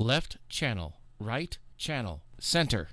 left channel, right channel, center.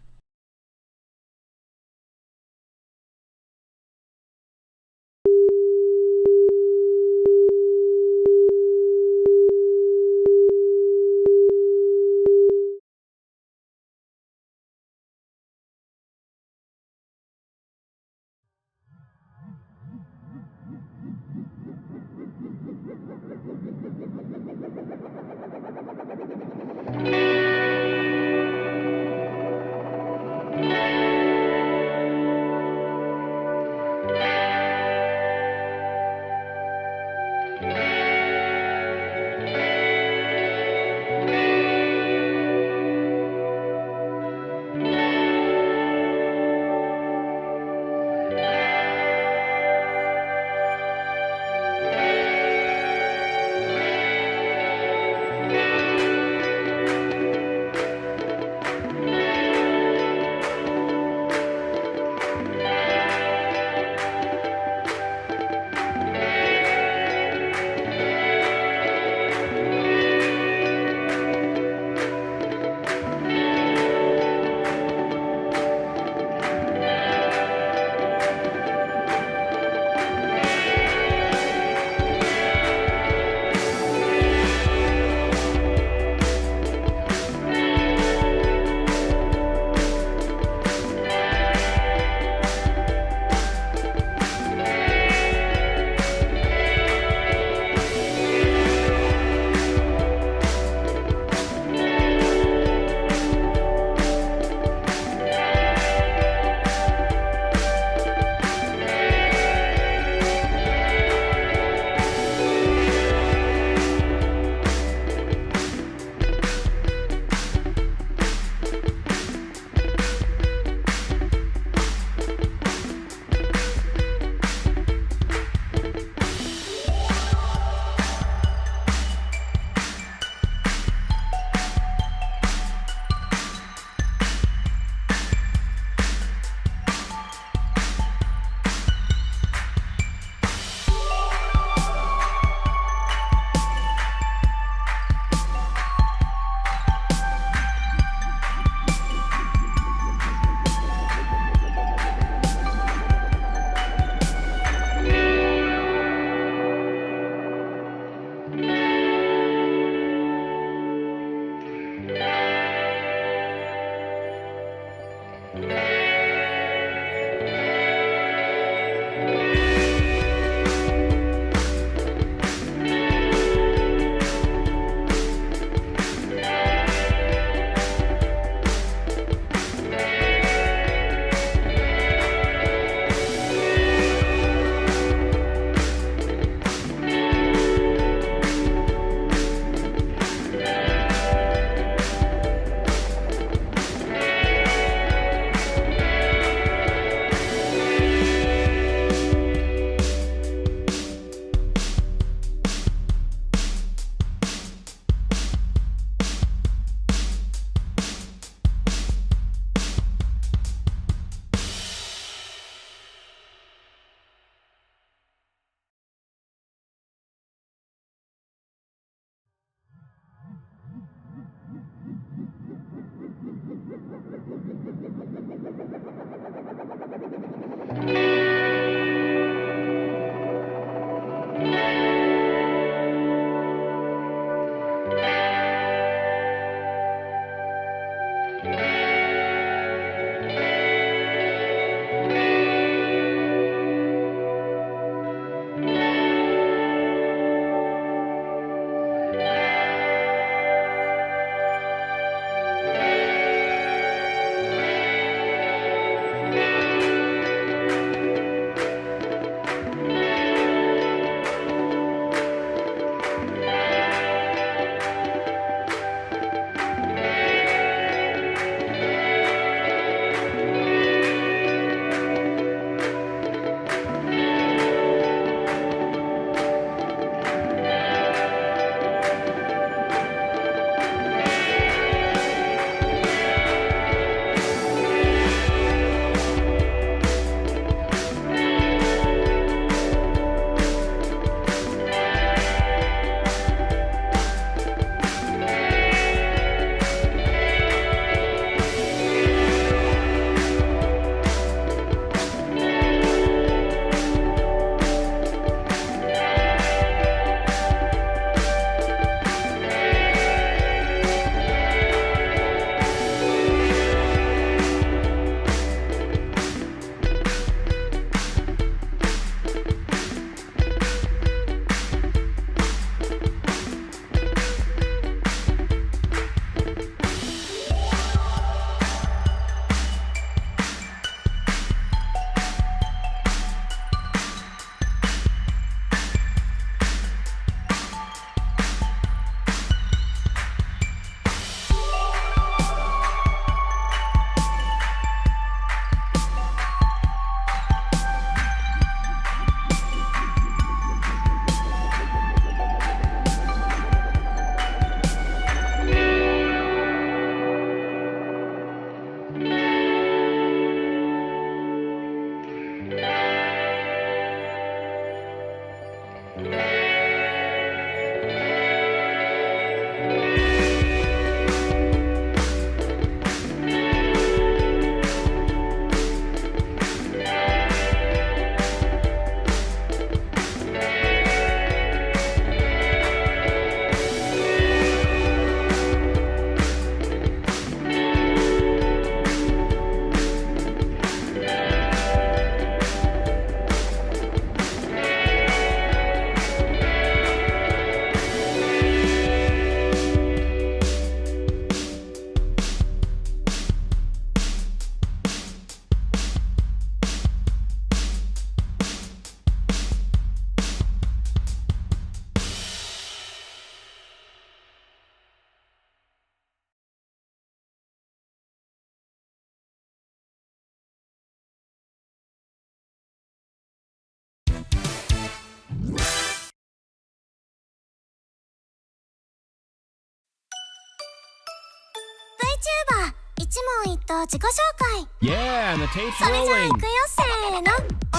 VTuber 一問一答自己紹介 Yeah, and the tape's それじゃあ rolling. 行くよせーのお名前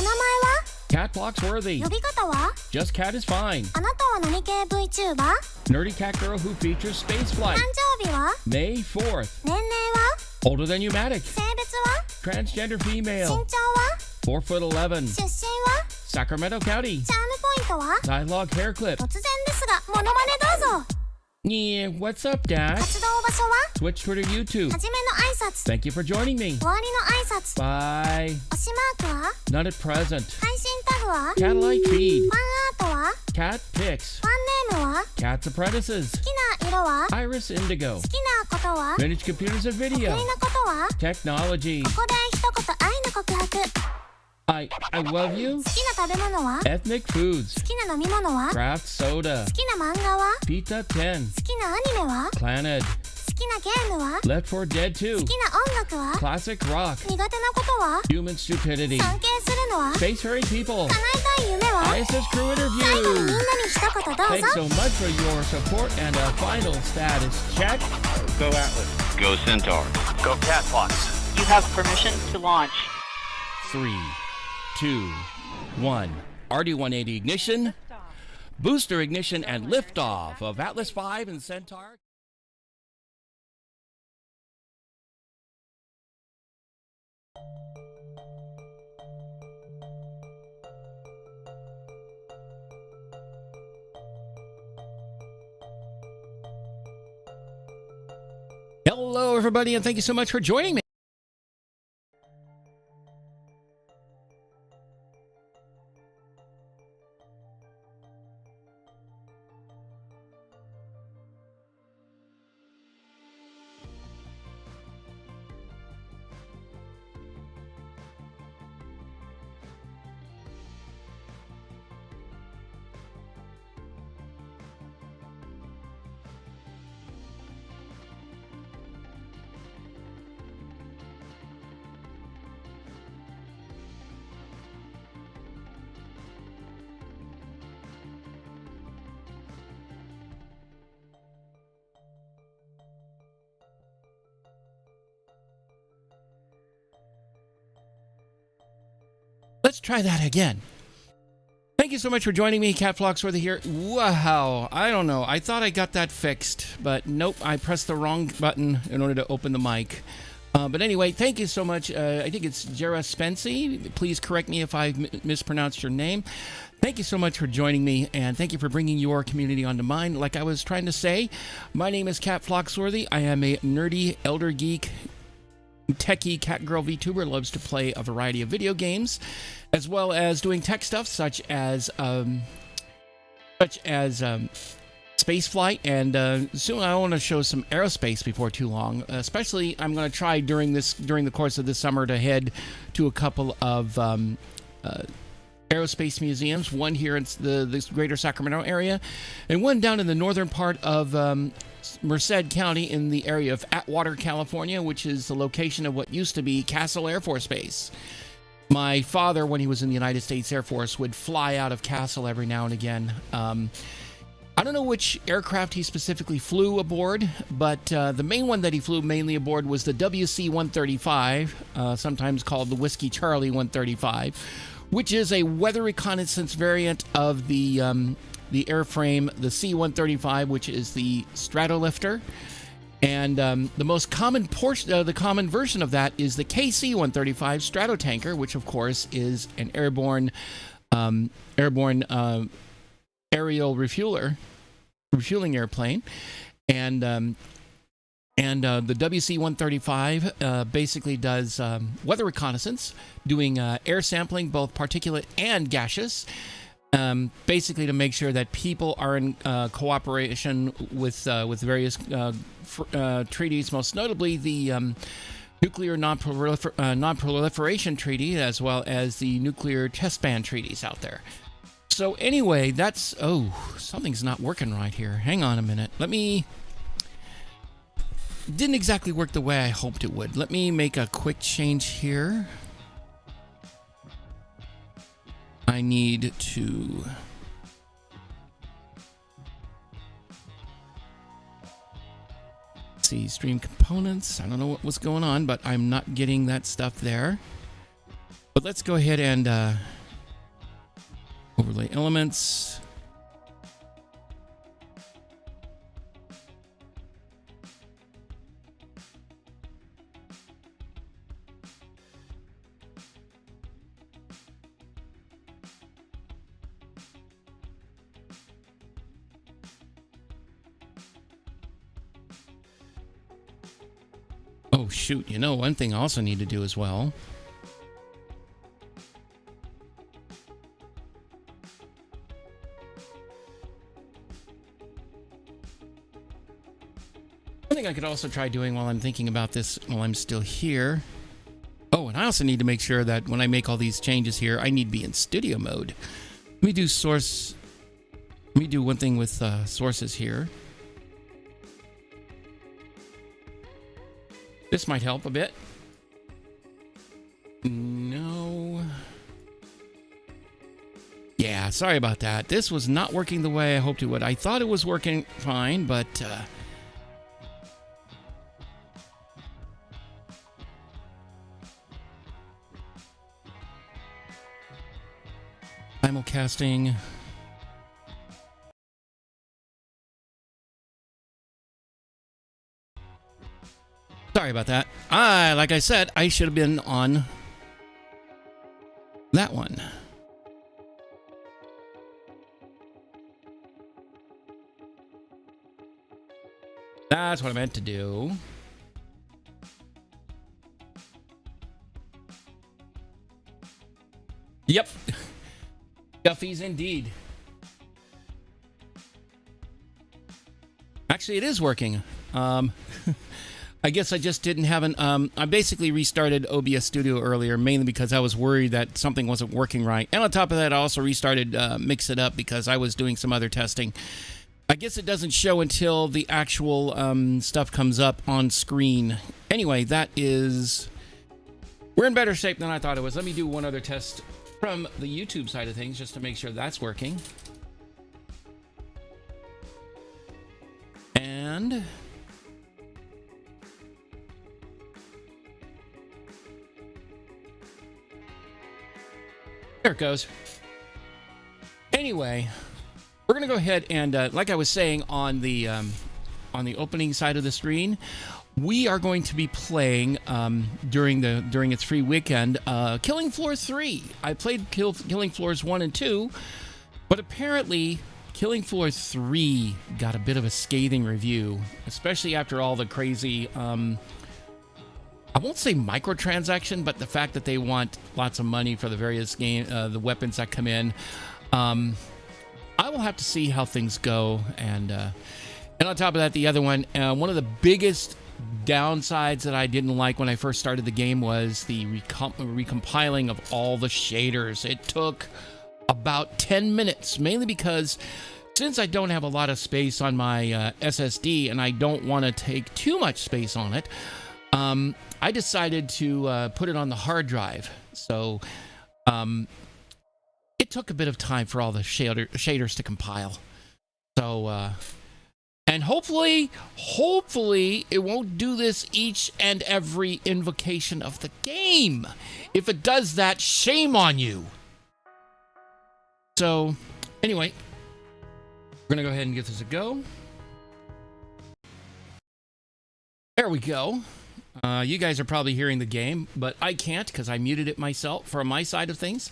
は Katt Phloxworthy. 呼び方は Just Cat is fine. あなたは何系 VTuber? Nerdy cat girl who features space 誕 flight. 生日は May 4th. 年齢は Older than Pneumatic. 性別は Transgender 身 female. 長は 4'11". 出身は Sacramento County. チャームポイントは Dialogue hair clip. 突然ですがモノマネどうぞ Yeah, what's up, Dad? 活動場所は Twitch, Twitter, YouTube. はじめの挨拶 Thank you for joining me. 終わりの挨拶 Bye. 推しマークは Not at present. 配信タグは Catlight feed. ファンアートは Cat pics. ファンネームは Cat's apprentices. 好きな色は Iris Indigo. 好きなことは Vintage computers and 得意 video. なことは Technology. ここで一言愛の告白好 I love you. きな食べ物は Ethnic foods. 好きな飲み物は Craft soda. 好きな漫画は Pizza 10. 好きなアニメは Planet. 好きなゲームは Left 4 Dead 2. 好きな音楽は Classic rock. 苦手なことは Human stupidity. 尊敬するのは Space furry people. 叶えたい夢は ISS crew 最後にみん interview. なに一言どう Thanks ぞ so much for your support and a final status check. Go Atlas. Go Centaur. Go Katt Phlox. You have permission to launch. 3, 2, 1. RD-180 ignition, booster ignition, and liftoff of Atlas V and Centaur. Hello, everybody, and thank you so much for joining me. Let's try that again. Thank you so much for joining me. Katt Phloxworthy here. Wow, I don't know. I thought I got that fixed, but nope, I pressed the wrong button in order to open the mic. But anyway, thank you so much. I think it's Jera Spency. Please correct me if I mispronounced your name. Thank you so much for joining me, and thank you for bringing your community onto mine. Like I was trying to say, my name is Katt Phloxworthy. I am a nerdy, elder geek, techie cat girl VTuber, loves to play a variety of video games, as well as doing tech stuff such as space flight, and soon I want to show some aerospace before too long. Especially, I'm going to try during the course of this summer to head to a couple of aerospace museums. One here in the greater Sacramento area, and one down in the northern part of Merced County in the area of Atwater, California, which is the location of what used to be Castle Air Force Base. My father, when he was in the United States Air Force, would fly out of Castle every now and again. I don't know which aircraft he specifically flew aboard, but the main one that he flew mainly aboard was the WC-135, sometimes called the Whiskey Charlie 135, which is a weather reconnaissance variant of the airframe, the C-135, which is the stratolifter. And the most common portion, the common version of that is the KC-135 stratotanker, which of course is an airborne aerial refueling airplane. And the WC-135 basically does weather reconnaissance, doing air sampling, both particulate and gaseous, basically to make sure that people are in cooperation with various treaties, most notably the Nuclear Non-Proliferation Treaty, as well as the Nuclear Test Ban treaties out there. So anyway, that's... Oh, something's not working right here. Hang on a minute. Didn't exactly work the way I hoped it would. Let me make a quick change here. I need to... Let's see, stream components. I don't know what's going on, but I'm not getting that stuff there. But let's go ahead and overlay elements. Oh, shoot. You know, one thing I also need to do as well. One thing I could also try doing while I'm thinking about this, while I'm still here. Oh, and I also need to make sure that when I make all these changes here, I need to be in studio mode. Let me do source. Let me do one thing with sources here. This might help a bit. No. Yeah, sorry about that. This was not working the way I hoped it would. I thought it was working fine, but simulcasting. Sorry about that. Like I said, I should have been on that one. That's what I meant to do. Yep. Guffies indeed. Actually, it is working. I guess I just didn't have an... I basically restarted OBS Studio earlier, mainly because I was worried that something wasn't working right. And on top of that, I also restarted Mix It Up because I was doing some other testing. I guess it doesn't show until the actual stuff comes up on screen. Anyway, that is... We're in better shape than I thought it was. Let me do one other test from the YouTube side of things just to make sure that's working. And... there it goes. Anyway, we're gonna go ahead and, like I was saying on the opening side of the screen, we are going to be playing during its free weekend, Killing Floor 3. I played Killing Floors 1 and 2, but apparently Killing Floor 3 got a bit of a scathing review, especially after all the crazy. I won't say microtransaction, but the fact that they want lots of money for the various the weapons that come in. I will have to see how things go, and on top of that, the other one, one of the biggest downsides that I didn't like when I first started the game was the recompiling of all the shaders. It took about 10 minutes, mainly because since I don't have a lot of space on my SSD, and I don't want to take too much space on it. I decided to put it on the hard drive, so it took a bit of time for all the shaders to compile. So, and hopefully it won't do this each and every invocation of the game. If it does that, shame on you. So, anyway, we're gonna go ahead and give this a go. There we go. You guys are probably hearing the game, but I can't because I muted it myself from my side of things.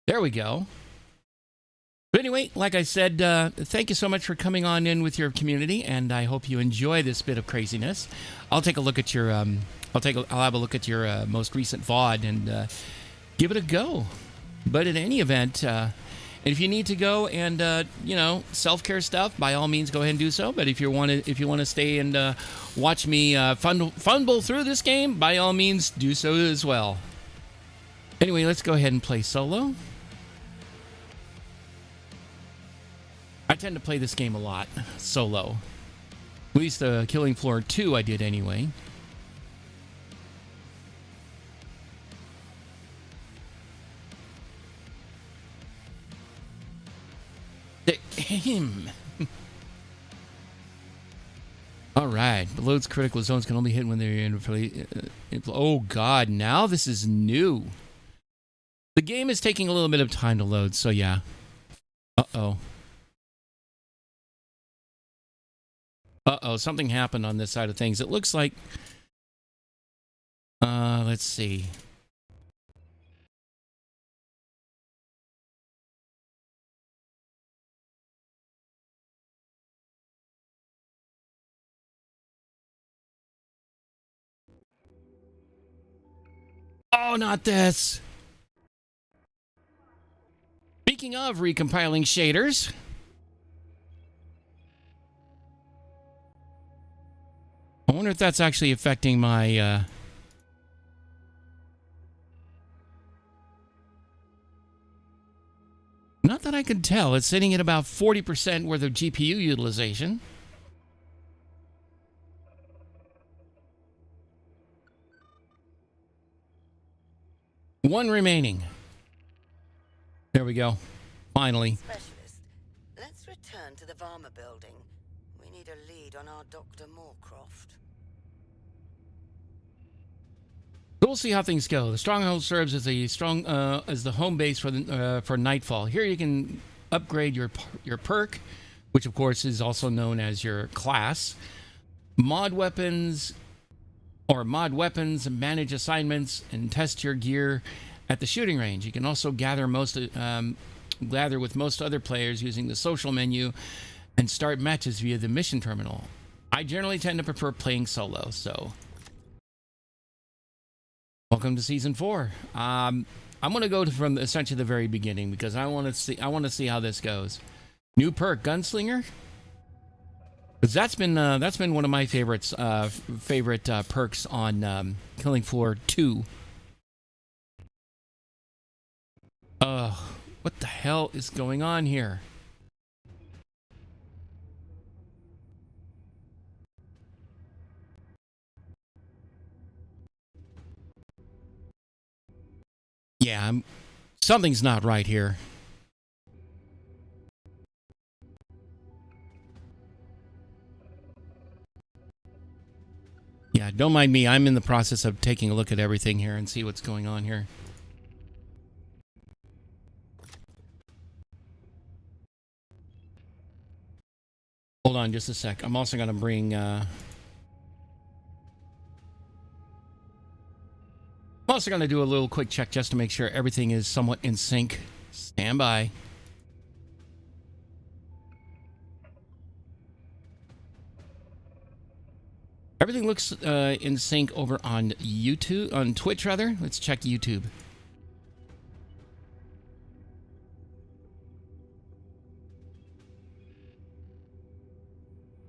There we go. But anyway, like I said, thank you so much for coming on in with your community, and I hope you enjoy this bit of craziness. I'll take a look at your, I'll have a look at your most recent VOD and give it a go. But in any event, if you need to go and self-care stuff, by all means, go ahead and do so. But if you want to stay and watch me fumble through this game, by all means, do so as well. Anyway, let's go ahead and play solo. I tend to play this game a lot solo. At least the Killing Floor 2 I did anyway. All right. Loads critical zones can only hit when they're in. Oh, God. Now this is new. The game is taking a little bit of time to load, so yeah. Uh-oh. Uh-oh. Something happened on this side of things. It looks like... let's see. Oh, not this. Speaking of recompiling shaders, I wonder if that's actually affecting my not that I can tell. It's sitting at about 40% worth of GPU utilization. One remaining. There we go. Finally. Specialist, let's return to the Varma building. We need a lead on our Dr. Moorcroft. So we'll see how things go. The stronghold serves as a strong as the home base for Nightfall. Here you can upgrade your perk, which of course is also known as your class. Mod weapons, manage assignments, and test your gear at the shooting range. You can also gather with most other players using the social menu and start matches via the mission terminal. I generally tend to prefer playing solo, so welcome to season 4. I'm going to go from essentially the very beginning because I want to see how this goes. New perk, Gunslinger. Because that's been one of my favorite perks on Killing Floor 2. What the hell is going on here? Yeah, something's not right here. Yeah, don't mind me. I'm in the process of taking a look at everything here and see what's going on here. Hold on just a sec. I'm also going to bring... I'm also going to do a little quick check just to make sure everything is somewhat in sync. Stand by. Everything looks in sync over on YouTube, on Twitch rather. Let's check YouTube.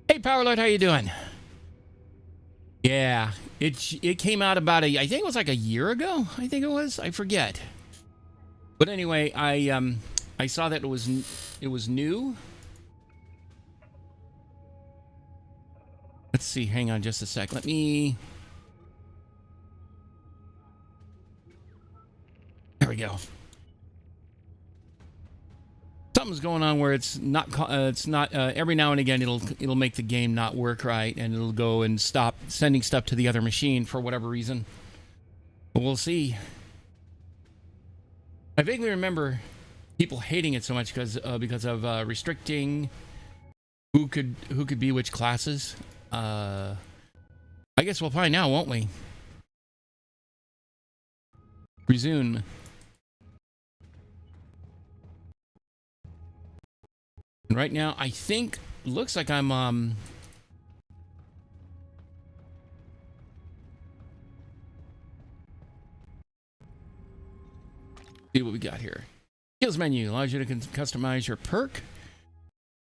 Hey Powerlord, how you doing? Yeah, it came out about I think it was like a year ago. I think it was. I forget. But anyway, I saw that it was new. Let's see. Hang on just a sec. Let me... There we go. Something's going on where it's not every now and again it'll make the game not work right, and it'll go and stop sending stuff to the other machine for whatever reason. But we'll see. I vaguely remember people hating it so much because of restricting who could be which classes. I guess we'll find out, won't we? Resume. And right now, I think looks like I'm see what we got here. Skills menu allows you to customize your perk.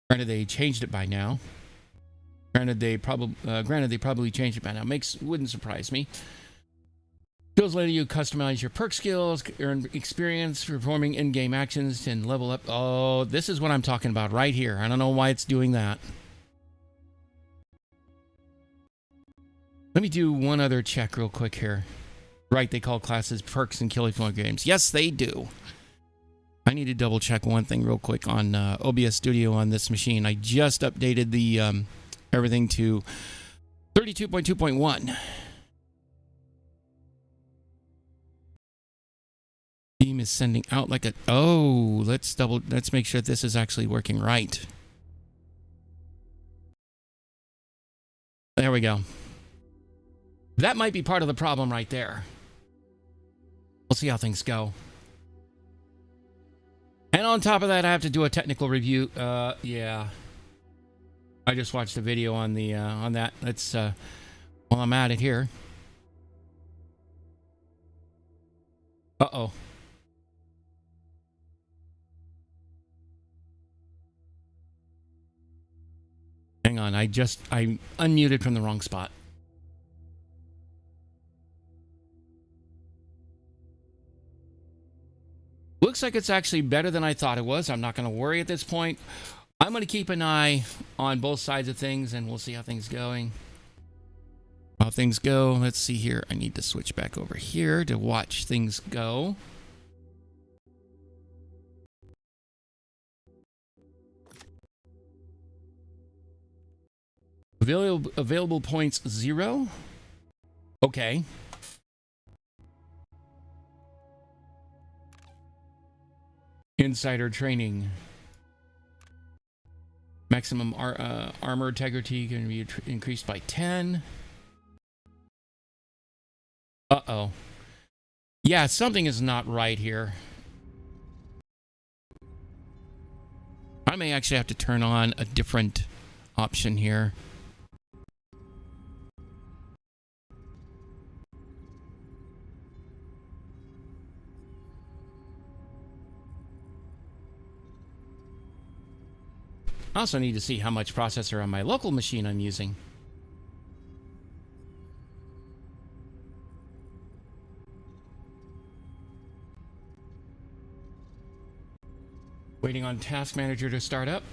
Granted, they changed it by now. Granted, they probably changed it by now. Wouldn't surprise me. Skills let you customize your perk skills, earn experience performing in-game actions, and level up. Oh, this is what I'm talking about right here. I don't know why it's doing that. Let me do one other check real quick here. Right, they call classes perks in Killing Floor games. Yes, they do. I need to double check one thing real quick on OBS Studio on this machine. I just updated the everything to 32.2.1. Beam is sending out like a... Oh, let's make sure this is actually working right. There we go. That might be part of the problem right there. We'll see how things go. And on top of that, I have to do a technical review. Yeah. I just watched the video on the on that. Let's while I'm at it here. Uh-oh. Hang on, I unmuted from the wrong spot. Looks like it's actually better than I thought it was. I'm not going to worry at this point. I'm going to keep an eye on both sides of things, and we'll see how things going. How things go. Let's see here. I need to switch back over here to watch things go. Available points 0. Okay. Insider training. Maximum armor integrity can be increased by 10. Uh-oh. Yeah, something is not right here. I may actually have to turn on a different option here. I also need to see how much processor on my local machine I'm using. Waiting on Task Manager to start up.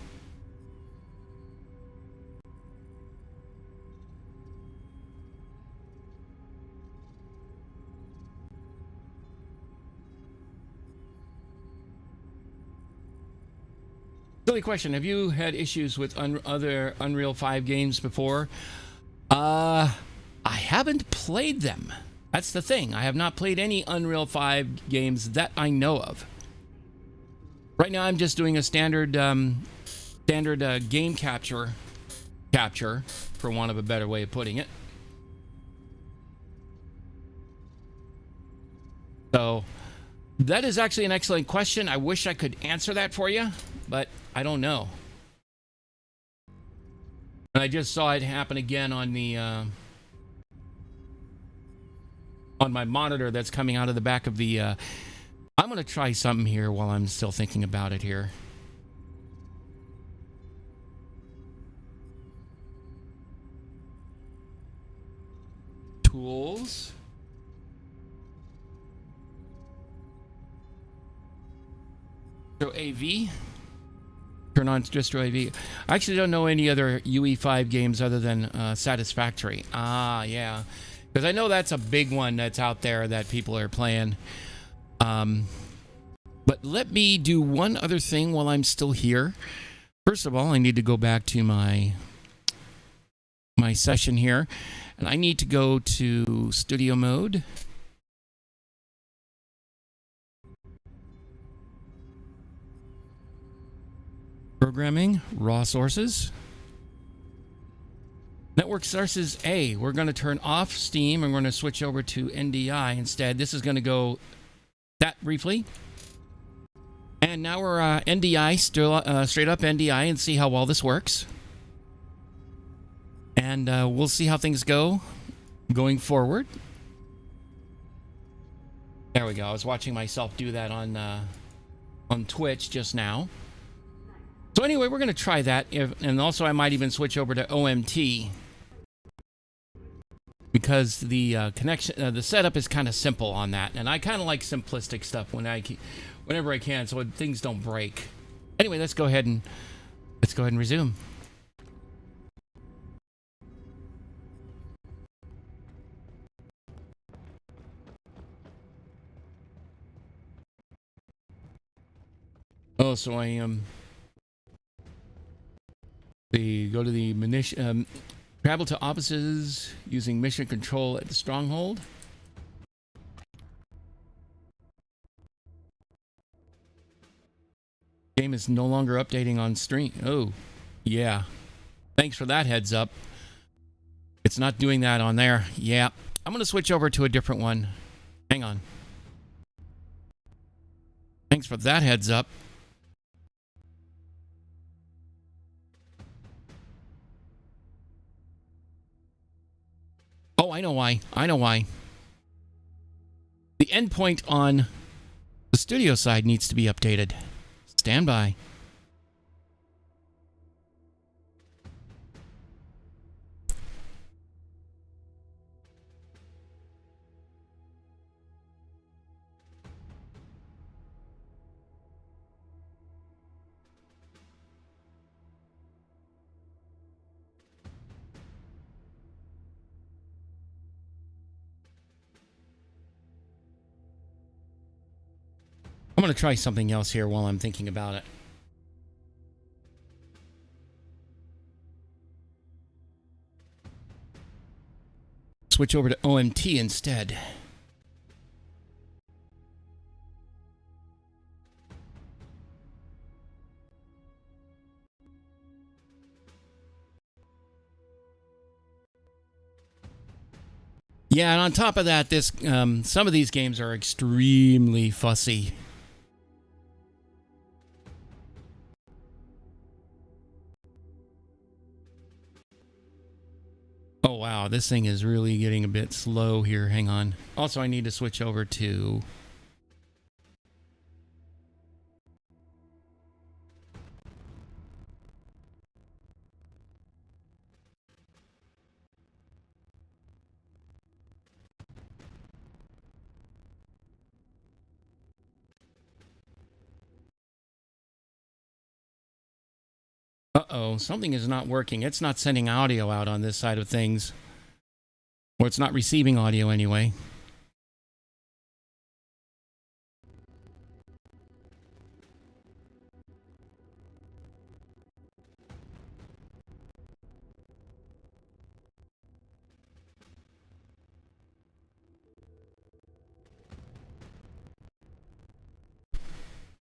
Silly question. Have you had issues with other Unreal 5 games before? I haven't played them. That's the thing. I have not played any Unreal 5 games that I know of. Right now, I'm just doing a standard game capture, for want of a better way of putting it. So, that is actually an excellent question. I wish I could answer that for you, but I don't know. And I just saw it happen again on the on my monitor that's coming out of the back of the I'm going to try something here while I'm still thinking about it here. Tools. So AV. Turn on Distro AV. I actually don't know any other UE5 games other than Satisfactory. Ah, yeah. Because I know that's a big one that's out there that people are playing. But let me do one other thing while I'm still here. First of all, I need to go back to my session here. And I need to go to studio mode. Programming, raw sources. Network sources A. We're going to turn off Steam and we're going to switch over to NDI instead. This is going to go that briefly. And now we're NDI, still straight up NDI, and see how well this works. And we'll see how things go going forward. There we go. I was watching myself do that on Twitch just now. So anyway, we're going to try that. And also I might even switch over to OMT. Because the connection, the setup is kind of simple on that. And I kind of like simplistic stuff whenever I can, so things don't break. Anyway, let's go ahead and resume. Oh, so I go to the Travel to offices using mission control at the stronghold. Game is no longer updating on stream. Oh, yeah. Thanks for that heads up. It's not doing that on there. Yeah. I'm going to switch over to a different one. Hang on. Thanks for that heads up. Oh, I know why. I know why. The endpoint on the studio side needs to be updated. Stand by. I'm going to try something else here while I'm thinking about it. Switch over to OMT instead. Yeah, and on top of that, this some of these games are extremely fussy. Oh, wow. This thing is really getting a bit slow here. Hang on. Also, I need to switch over to... Uh-oh, something is not working. It's not sending audio out on this side of things. Or it's not receiving audio anyway.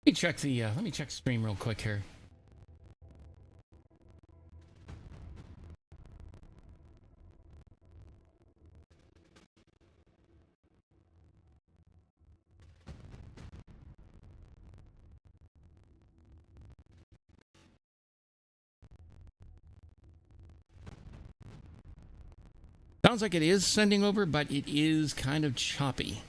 Let me check stream real quick here. Sounds like it is sending over, but it is kind of choppy.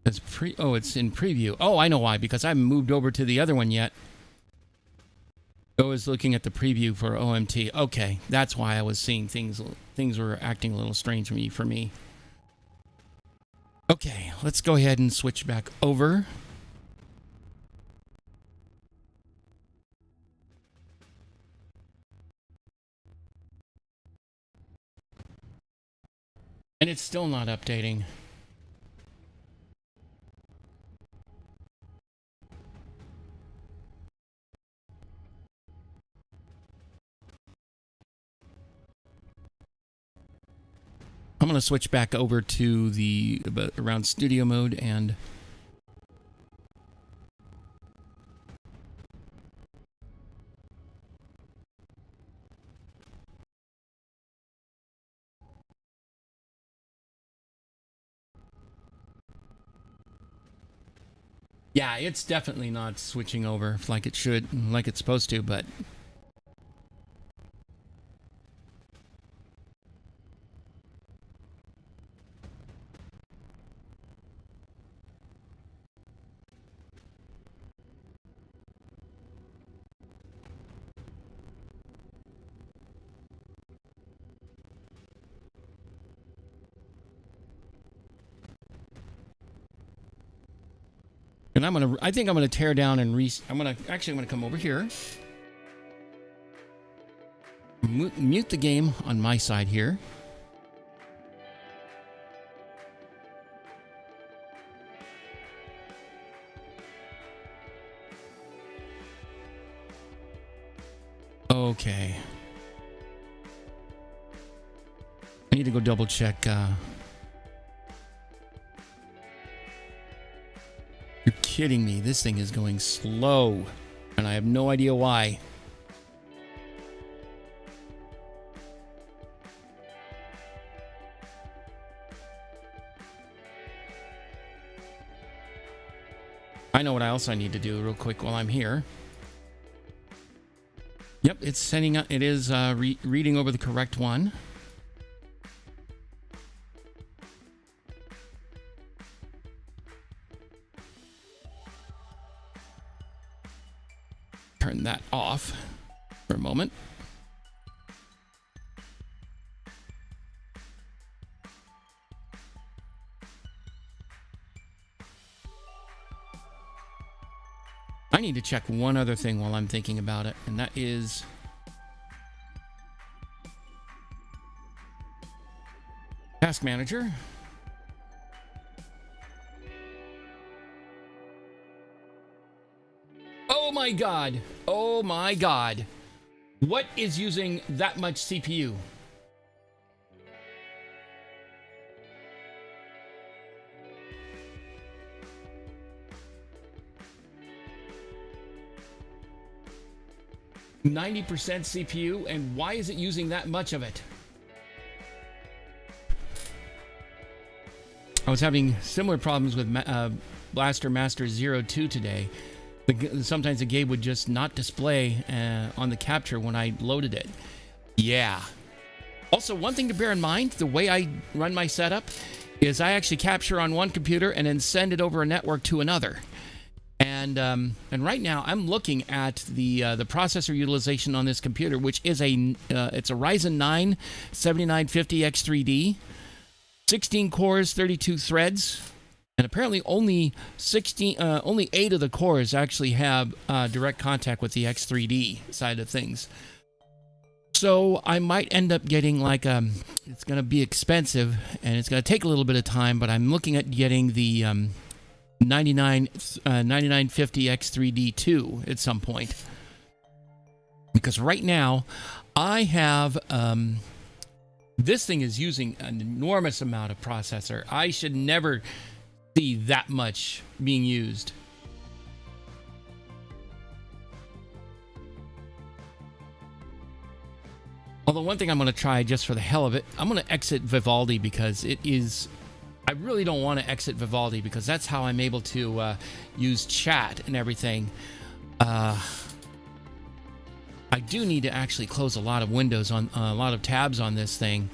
It's in preview. Oh, I know why, because I haven't moved over to the other one yet. I was looking at the preview for OMT. Okay, that's why I was seeing things were acting a little strange for me. Okay, let's go ahead and switch back over. And it's still not updating. I'm going to switch back over to the around studio mode and yeah, it's definitely not switching over like it should, like it's supposed to, but and I think I'm gonna tear down and I'm gonna come over here, mute the game on my side here. Okay. I need to go double check. You're kidding me. This thing is going slow. And I have no idea why. I know what else I need to do real quick while I'm here. Yep, it's sending out. It is reading over the correct one. Turn that off for a moment. I need to check one other thing while I'm thinking about it, and that is Task Manager. Oh my god. Oh my god. What is using that much CPU? %90 CPU, and why is it using that much of it? I was having similar problems with Blaster Master 02 today. Sometimes the game would just not display on the capture when I loaded it. Yeah. Also, one thing to bear in mind, the way I run my setup is I actually capture on one computer and then send it over a network to another. And right now I'm looking at the processor utilization on this computer, which is it's a Ryzen 9 7950 X3D, 16 cores, 32 threads. And apparently only 8 of the cores actually have direct contact with the X3D side of things. So I might end up getting like it's going to be expensive and it's going to take a little bit of time, but I'm looking at getting the 9950 X3D2 at some point. Because right now I have this thing is using an enormous amount of processor. I should never see that much being used. Although one thing I'm going to try just for the hell of it, I'm going to exit Vivaldi because it is... I really don't want to exit Vivaldi because that's how I'm able to use chat and everything. I do need to actually close a lot of windows on a lot of tabs on this thing.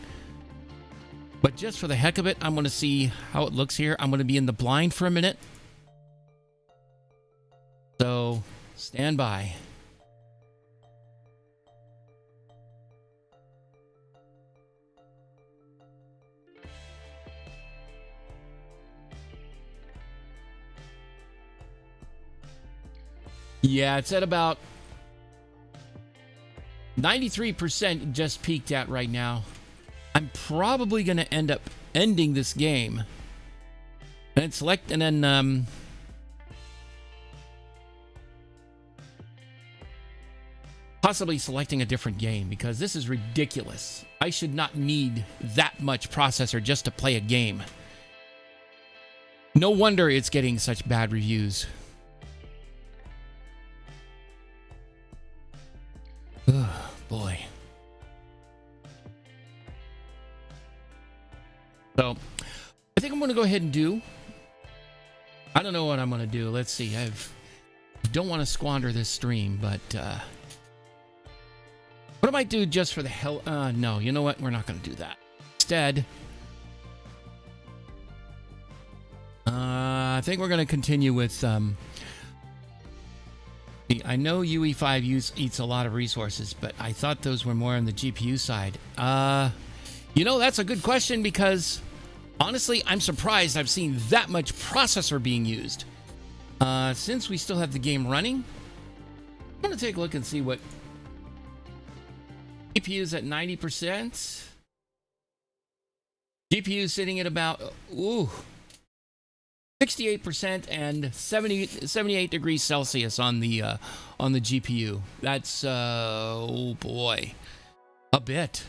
But just for the heck of it, I'm going to see how it looks here. I'm going to be in the blind for a minute. So, stand by. Yeah, it's at about 93% just peaked at right now. I'm probably going to end up ending this game. And select, and then possibly selecting a different game because this is ridiculous. I should not need that much processor just to play a game. No wonder it's getting such bad reviews. Oh, boy. So, I think I'm going to go ahead and do... I don't know what I'm going to do. Let's see. I don't want to squander this stream, but... what I might do just for the hell... no, you know what? We're not going to do that. Instead... I think we're going to continue with... I know UE5 eats a lot of resources, but I thought those were more on the GPU side. You know, that's a good question because, honestly, I'm surprised I've seen that much processor being used. Since we still have the game running, I'm going to take a look and see what GPU's at 90%. GPU sitting at about, ooh, 68% and 78 degrees Celsius on the GPU. That's oh boy, a bit.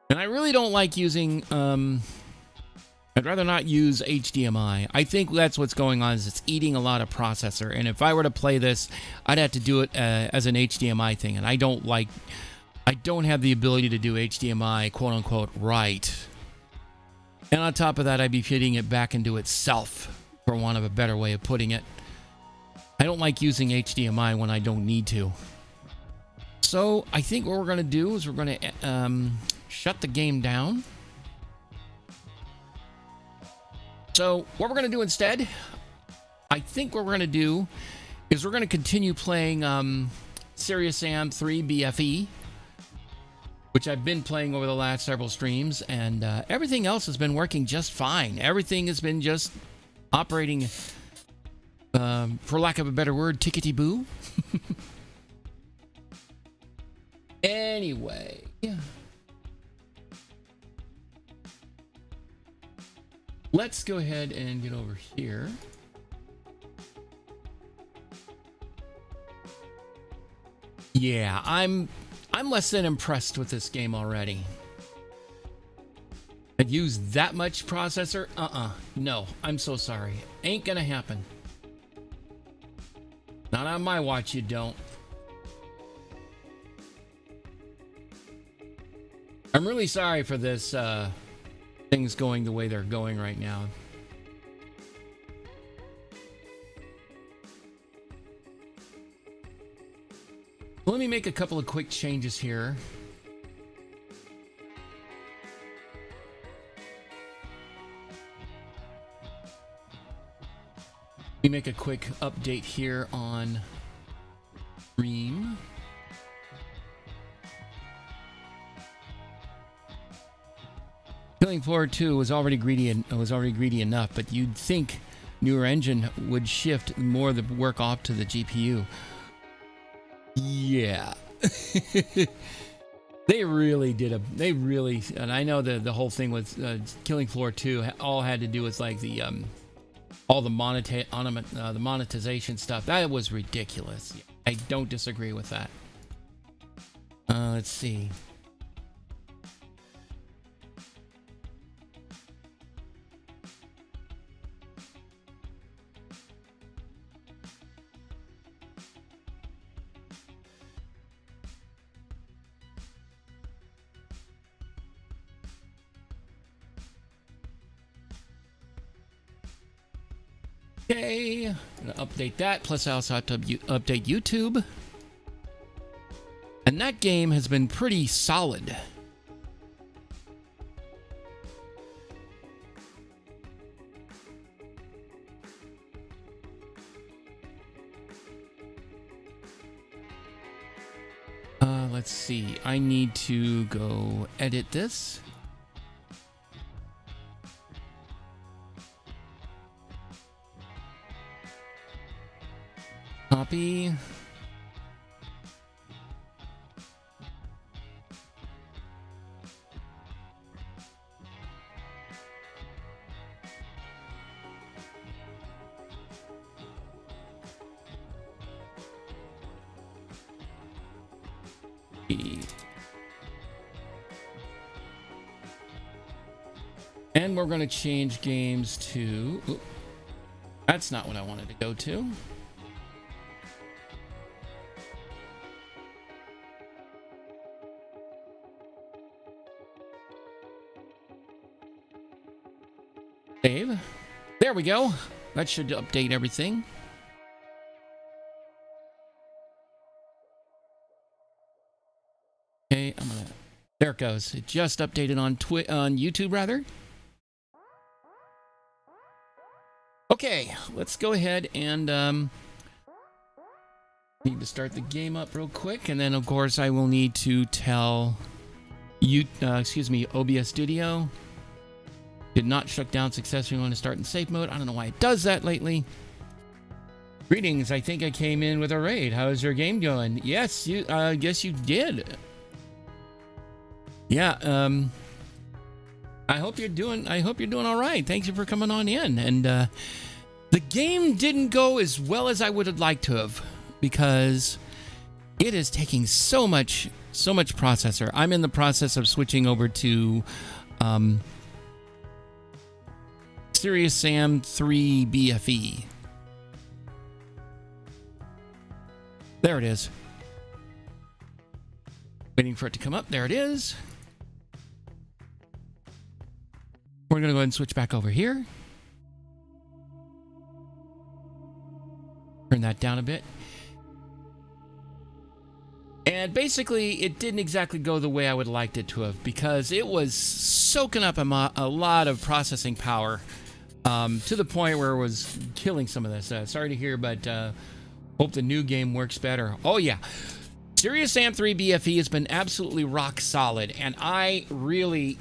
And I really don't like using I'd rather not use HDMI. I think that's what's going on, is it's eating a lot of processor. And if I were to play this, I'd have to do it as an HDMI thing. And I don't have the ability to do HDMI, quote unquote, right. And on top of that, I'd be fitting it back into itself, for want of a better way of putting it. I don't like using HDMI when I don't need to. So I think what we're going to do is we're going to shut the game down. So what we're going to do instead, I think what we're going to do is we're going to continue playing Serious Sam 3 BFE, which I've been playing over the last several streams, and everything else has been working just fine. Everything has been just operating, for lack of a better word, tickety-boo. Anyway. Let's go ahead and get over here. Yeah, I'm less than impressed with this game already. I'd use that much processor? No, I'm so sorry. Ain't gonna happen. Not on my watch, you don't. I'm really sorry for this, things going the way they're going right now. Let me make a couple of quick changes here. Let me make a quick update here on stream. Killing Floor 2 was already greedy enough, but you'd think newer engine would shift more of the work off to the GPU. Yeah. They really, and I know the whole thing with Killing Floor 2 all had to do with like the all the monetization stuff. That was ridiculous. I don't disagree with that. Let's see. Okay, I'm gonna update that. Plus, I also have to update YouTube. And that game has been pretty solid. Let's see. I need to go edit this. Copy. And we're going to change games to... Ooh, that's not what I wanted to go to. Save. There we go. That should update everything. Okay, I'm gonna... There it goes. It just updated on YouTube, rather. Okay, let's go ahead and need to start the game up real quick, and then of course I will need to tell you, OBS Studio did not shut down successfully when to start in safe mode. I don't know why it does that lately. Greetings, I think I came in with a raid. How's your game going? Yes, guess you did. Yeah, I hope you're doing all right. Thank you for coming on in. And the game didn't go as well as I would have liked to have, because it is taking so much processor. I'm in the process of switching over to Serious Sam 3 BFE. There it is. Waiting for it to come up. There it is. We're going to go ahead and switch back over here. Turn that down a bit. And basically, it didn't exactly go the way I would have liked it to have, because it was soaking up a lot of processing power to the point where it was killing some of this. Sorry to hear, but hope the new game works better. Oh, yeah. Serious Sam 3 BFE has been absolutely rock solid, and I really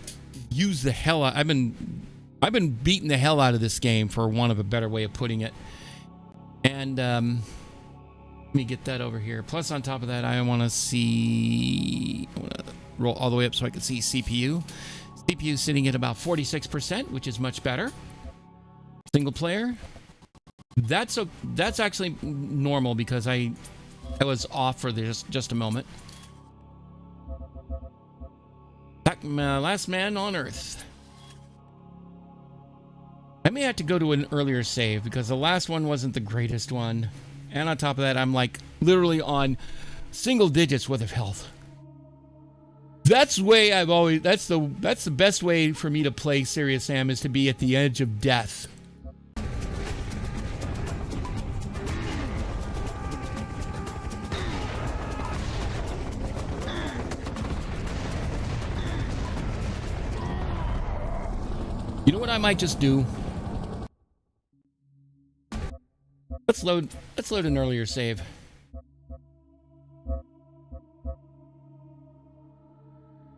use the hell out. I've been beating the hell out of this game, for want of a better way of putting it. And let me get that over here. Plus, on top of that, I want to roll all the way up so I can see CPU. CPU sitting at about 46%, which is much better. Single player. That's actually normal, because I was off for just a moment. Last man on Earth. I may have to go to an earlier save, because the last one wasn't the greatest one. And on top of that, I'm like literally on single digits worth of health. That's the way I've always. That's the best way for me to play Serious Sam, is to be at the edge of death. You know what I might just do? Let's load an earlier save.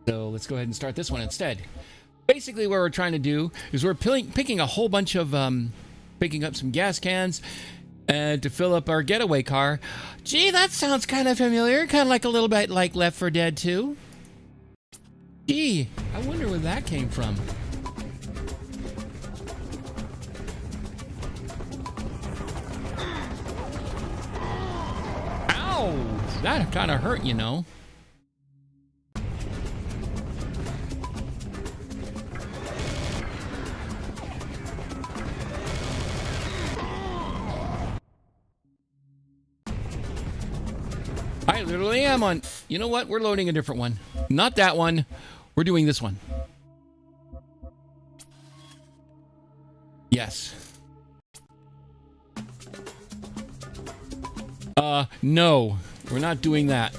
So let's go ahead and start this one instead. Basically, what we're trying to do is we're picking a whole bunch of picking up some gas cans to fill up our getaway car. Gee, that sounds kind of familiar, kind of like a little bit like Left 4 Dead 2. Gee, I wonder where that came from. That kind of hurt, you know. I literally am on. You know what? We're loading a different one. Not that one. We're doing this one. Yes. No. We're not doing that.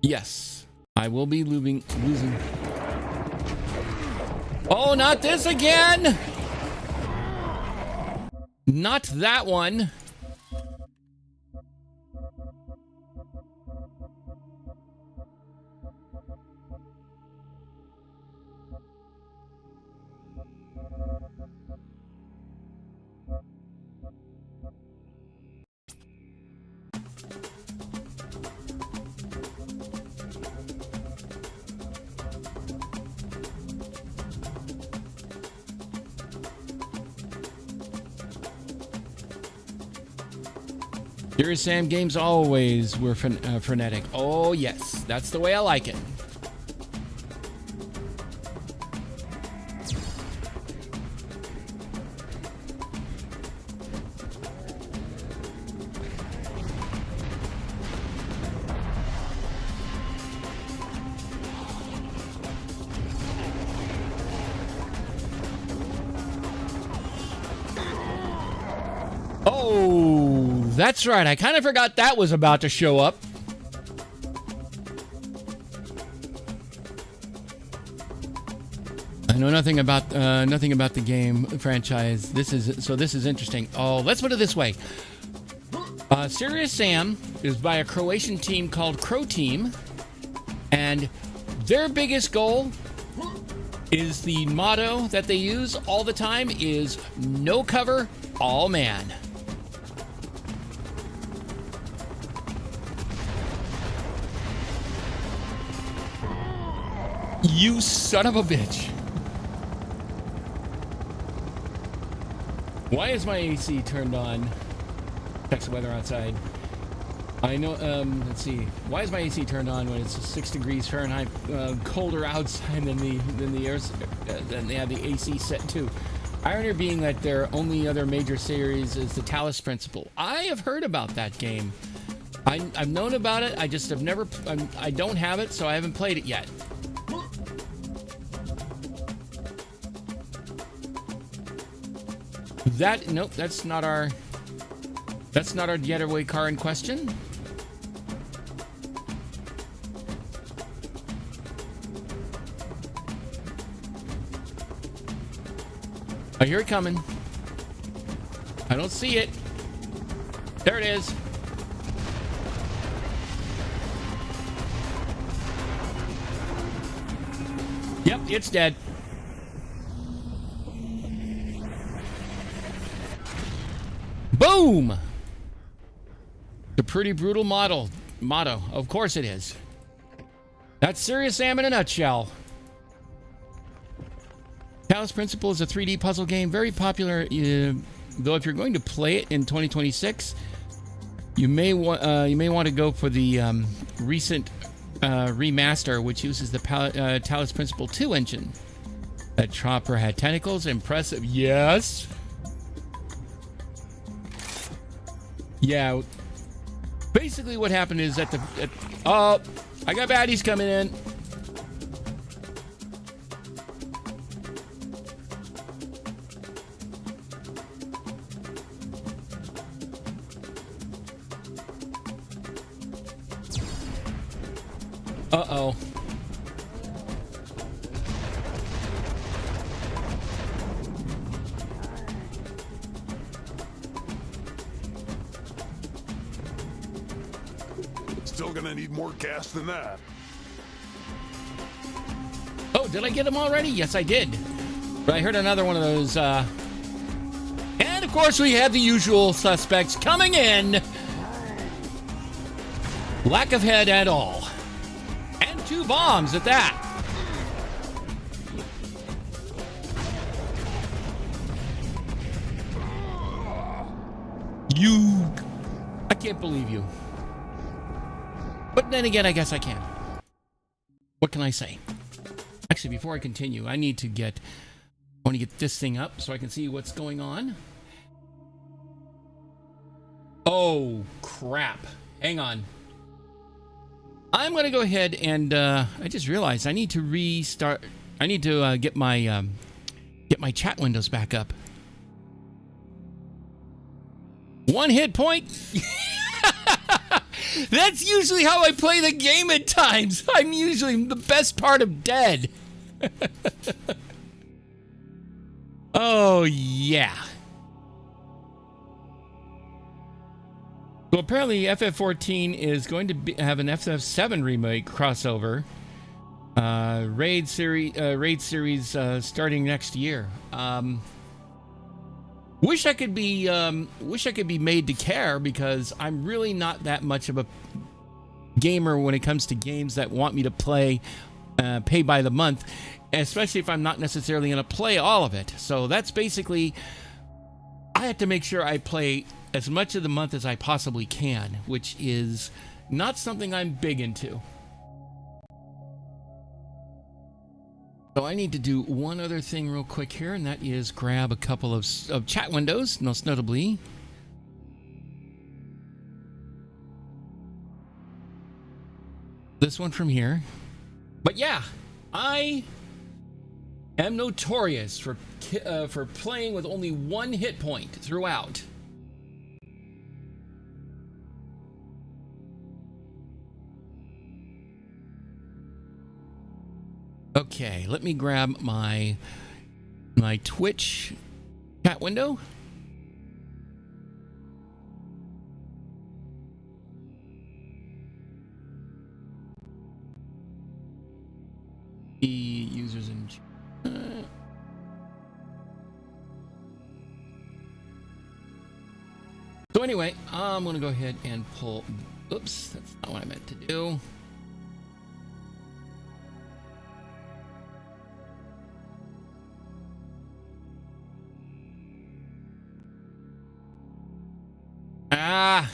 Yes. I will be losing. Oh, not this again! Not that one. Serious Sam games always were frenetic. Oh, yes. That's the way I like it. Oh, that's right. I kind of forgot that was about to show up. I know nothing about the game franchise. This is interesting. Oh, let's put it this way. Serious Sam is by a Croatian team called Crow Team, and their biggest goal is the motto that they use all the time is no cover, all man. You son of a bitch. Why is my AC turned on? Checks the weather outside. I know, let's see. Why is my AC turned on when it's 6 degrees Fahrenheit colder outside than the air, than they have the AC set to? Irony being that their only other major series is the Talos Principle. I have heard about that game. I've known about it. I just have never. I don't have it, so I haven't played it yet. Nope. That's not our getaway car in question. I hear it coming. I don't see it. There it is. Yep, it's dead. Boom! The pretty brutal motto. Of course it is. That's Serious Sam in a nutshell. Talos Principle is a 3D puzzle game, very popular. Though if you're going to play it in 2026, you may want to go for the recent remaster, which uses the Talos Principle 2 engine. That chopper had tentacles. Impressive. Yes. Yeah. Basically, what happened is I got baddies coming in. Uh-oh. Still gonna need more gas than that. Oh, did I get them already? Yes, I did. But I heard another one of those, And of course, we have the usual suspects coming in. Lack of head at all. And 2 bombs at that. I can't believe you. But then again, I guess I can. What can I say? Actually, before I continue, I want to get this thing up so I can see what's going on. Oh, crap. Hang on. I'm going to go ahead and I just realized I need to restart. I need to get my chat windows back up. 1 hit point. That's usually how I play the game at times. I'm usually the best part of dead. Oh, yeah. So apparently FF14 is going to have an FF7 remake crossover. Raid series starting next year. Wish I could be made to care, because I'm really not that much of a gamer when it comes to games that want me to play pay by the month, especially if I'm not necessarily going to play all of it. So that's basically, I have to make sure I play as much of the month as I possibly can, which is not something I'm big into. So I need to do one other thing real quick here, and that is grab a couple of chat windows, most notably this one from here. But yeah, I am notorious for playing with only 1 hit point throughout. Okay, let me grab my Twitch chat window. The users in chat. So anyway, I'm going to go ahead and pull... Oops, that's not what I meant to do. Ah,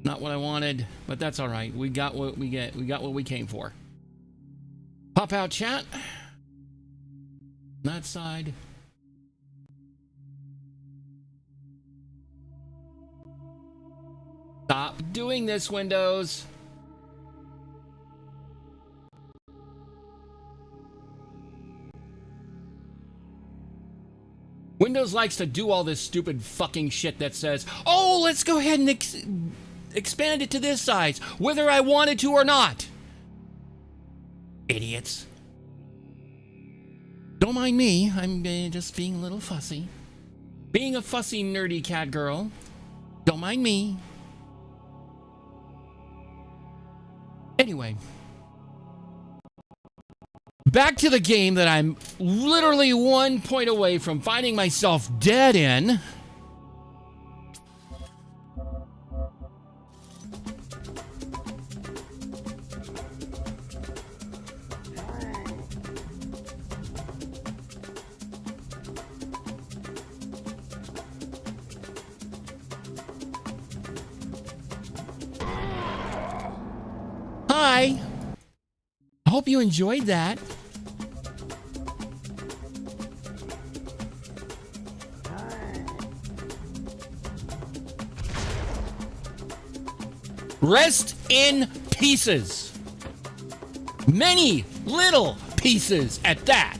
not what I wanted, but that's all right. We got what we get. We got what we came for. Pop out chat. That side. Stop doing this, Windows. Windows likes to do all this stupid fucking shit that says, oh, let's go ahead and expand it to this size, whether I wanted to or not. Idiots. Don't mind me. I'm just being a little fussy. Being a fussy, nerdy cat girl. Don't mind me. Anyway. Back to the game that I'm literally 1 point away from finding myself dead in. Hi. I hope you enjoyed that. Rest in pieces. Many little pieces at that.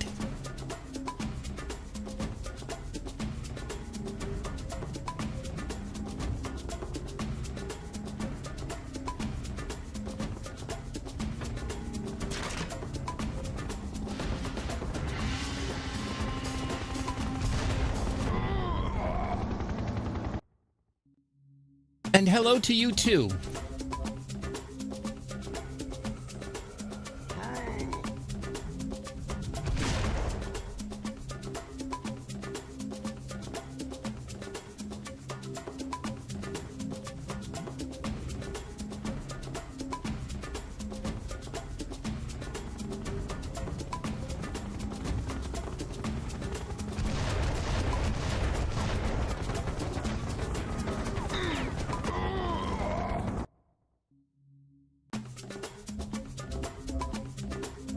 And hello to you too.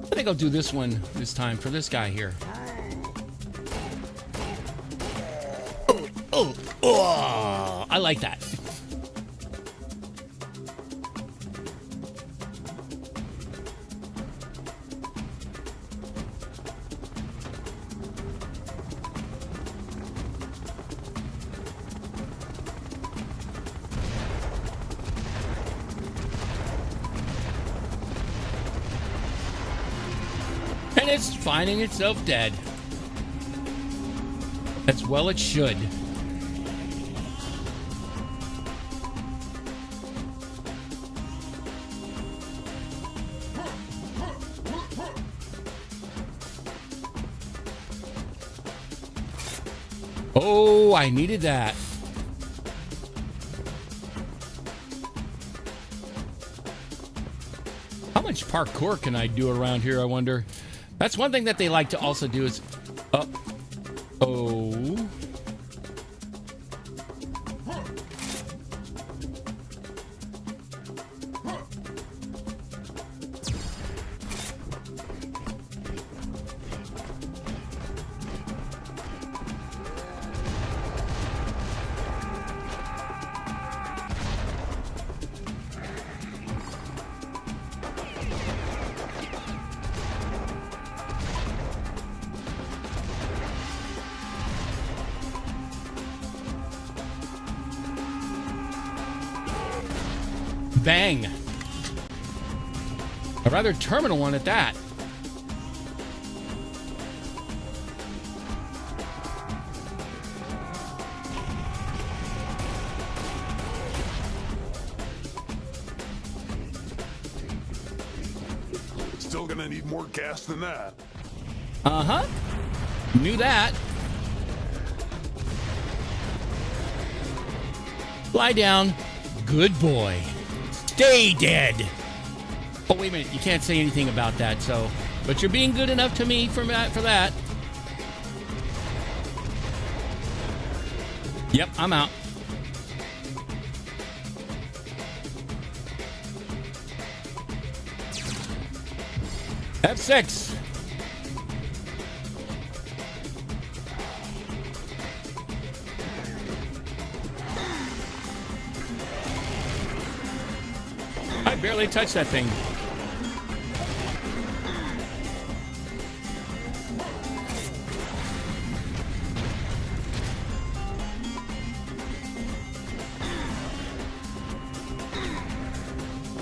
I think I'll do this one this time for this guy here. Oh, I like that. And it's finding itself dead. As well it should. Oh, I needed that. How much parkour can I do around here, I wonder? That's one thing that they like to also do is... Oh. Bang. A rather terminal one at that. Still gonna need more gas than that. Uh-huh. Knew that. Lie down. Good boy. Stay dead. Oh, wait a minute. You can't say anything about that, so... But you're being good enough to me for that. Yep, I'm out. F6. I barely touched that thing.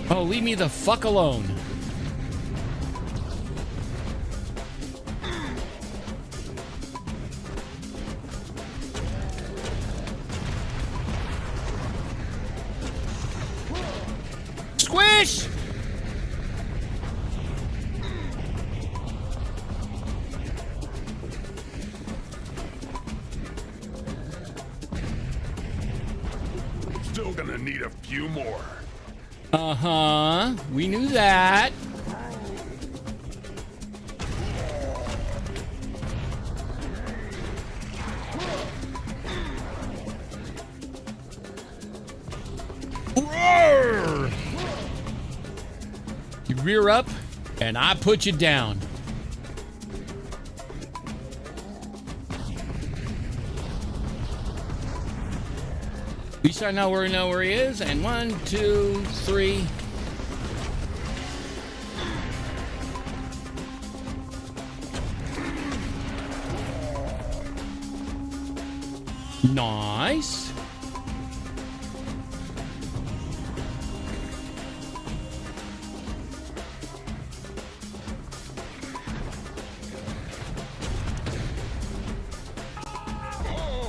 Oh, leave me the fuck alone. Squish! Still gonna need a few more. Uh-huh. We knew that. Roar! You rear up, and I put you down. At least I know where he is. And 1, 2, 3. Nice.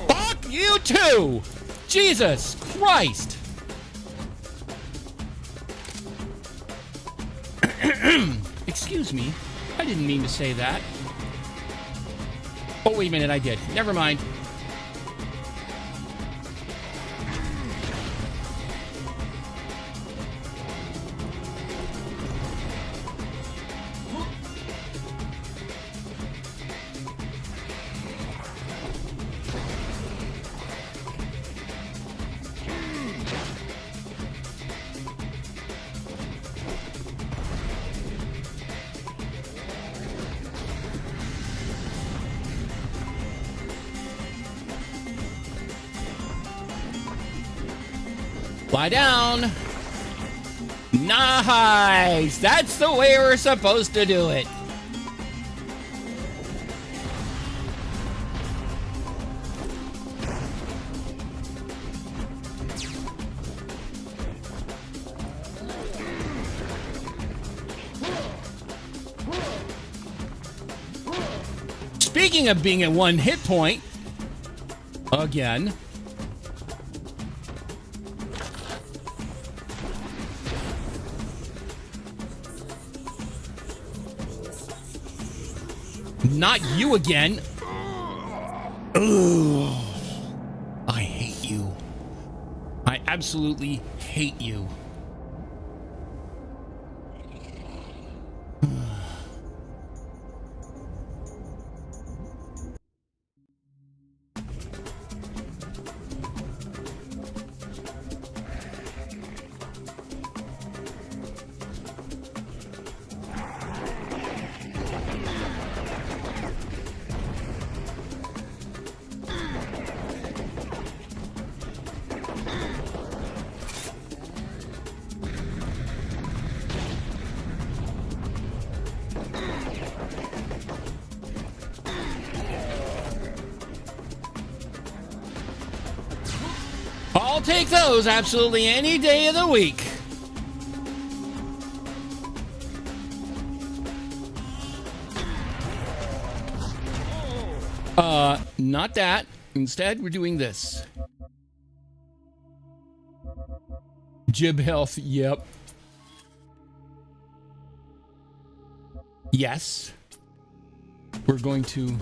Fuck you too! Jesus Christ! Excuse me. I didn't mean to say that. Oh, wait a minute, I did. Never mind. Lie down. Nice. That's the way we're supposed to do it. Speaking of being at 1 hit point, again. Not you again. Ugh. I hate you. I absolutely hate you. I'll take those absolutely any day of the week. Not that. Instead, we're doing this. Jib health, yep. Yes. We're going to...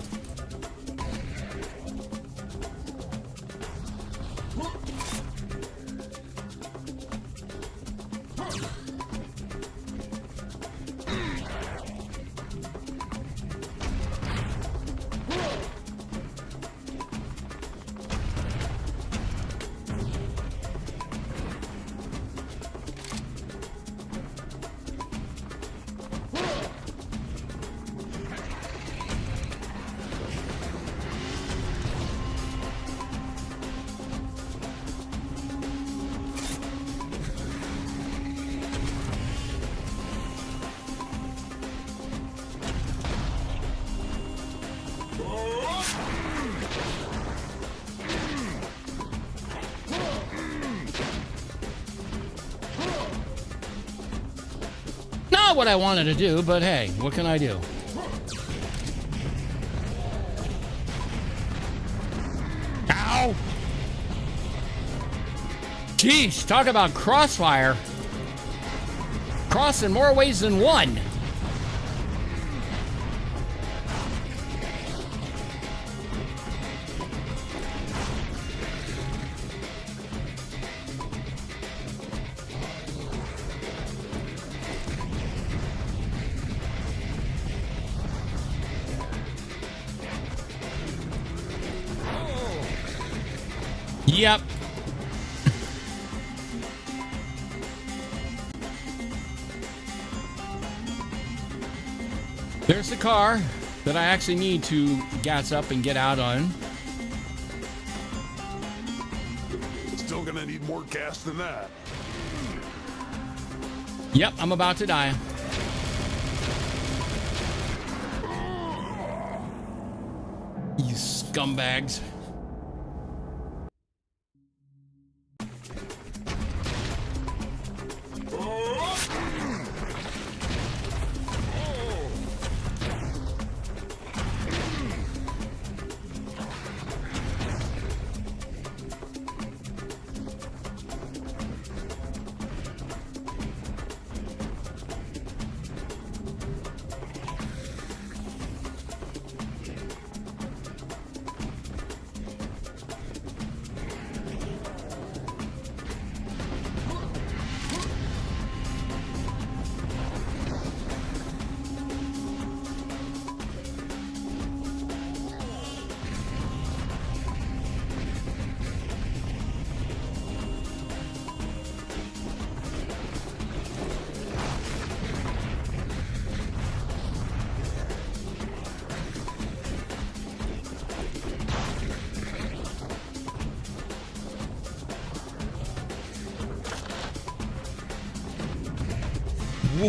not what I wanted to do, but hey, what can I do? Ow! Jeez, talk about crossfire. Cross in more ways than one. Yep. There's the car that I actually need to gas up and get out on. Still gonna need more gas than that. Yep, I'm about to die. You scumbags.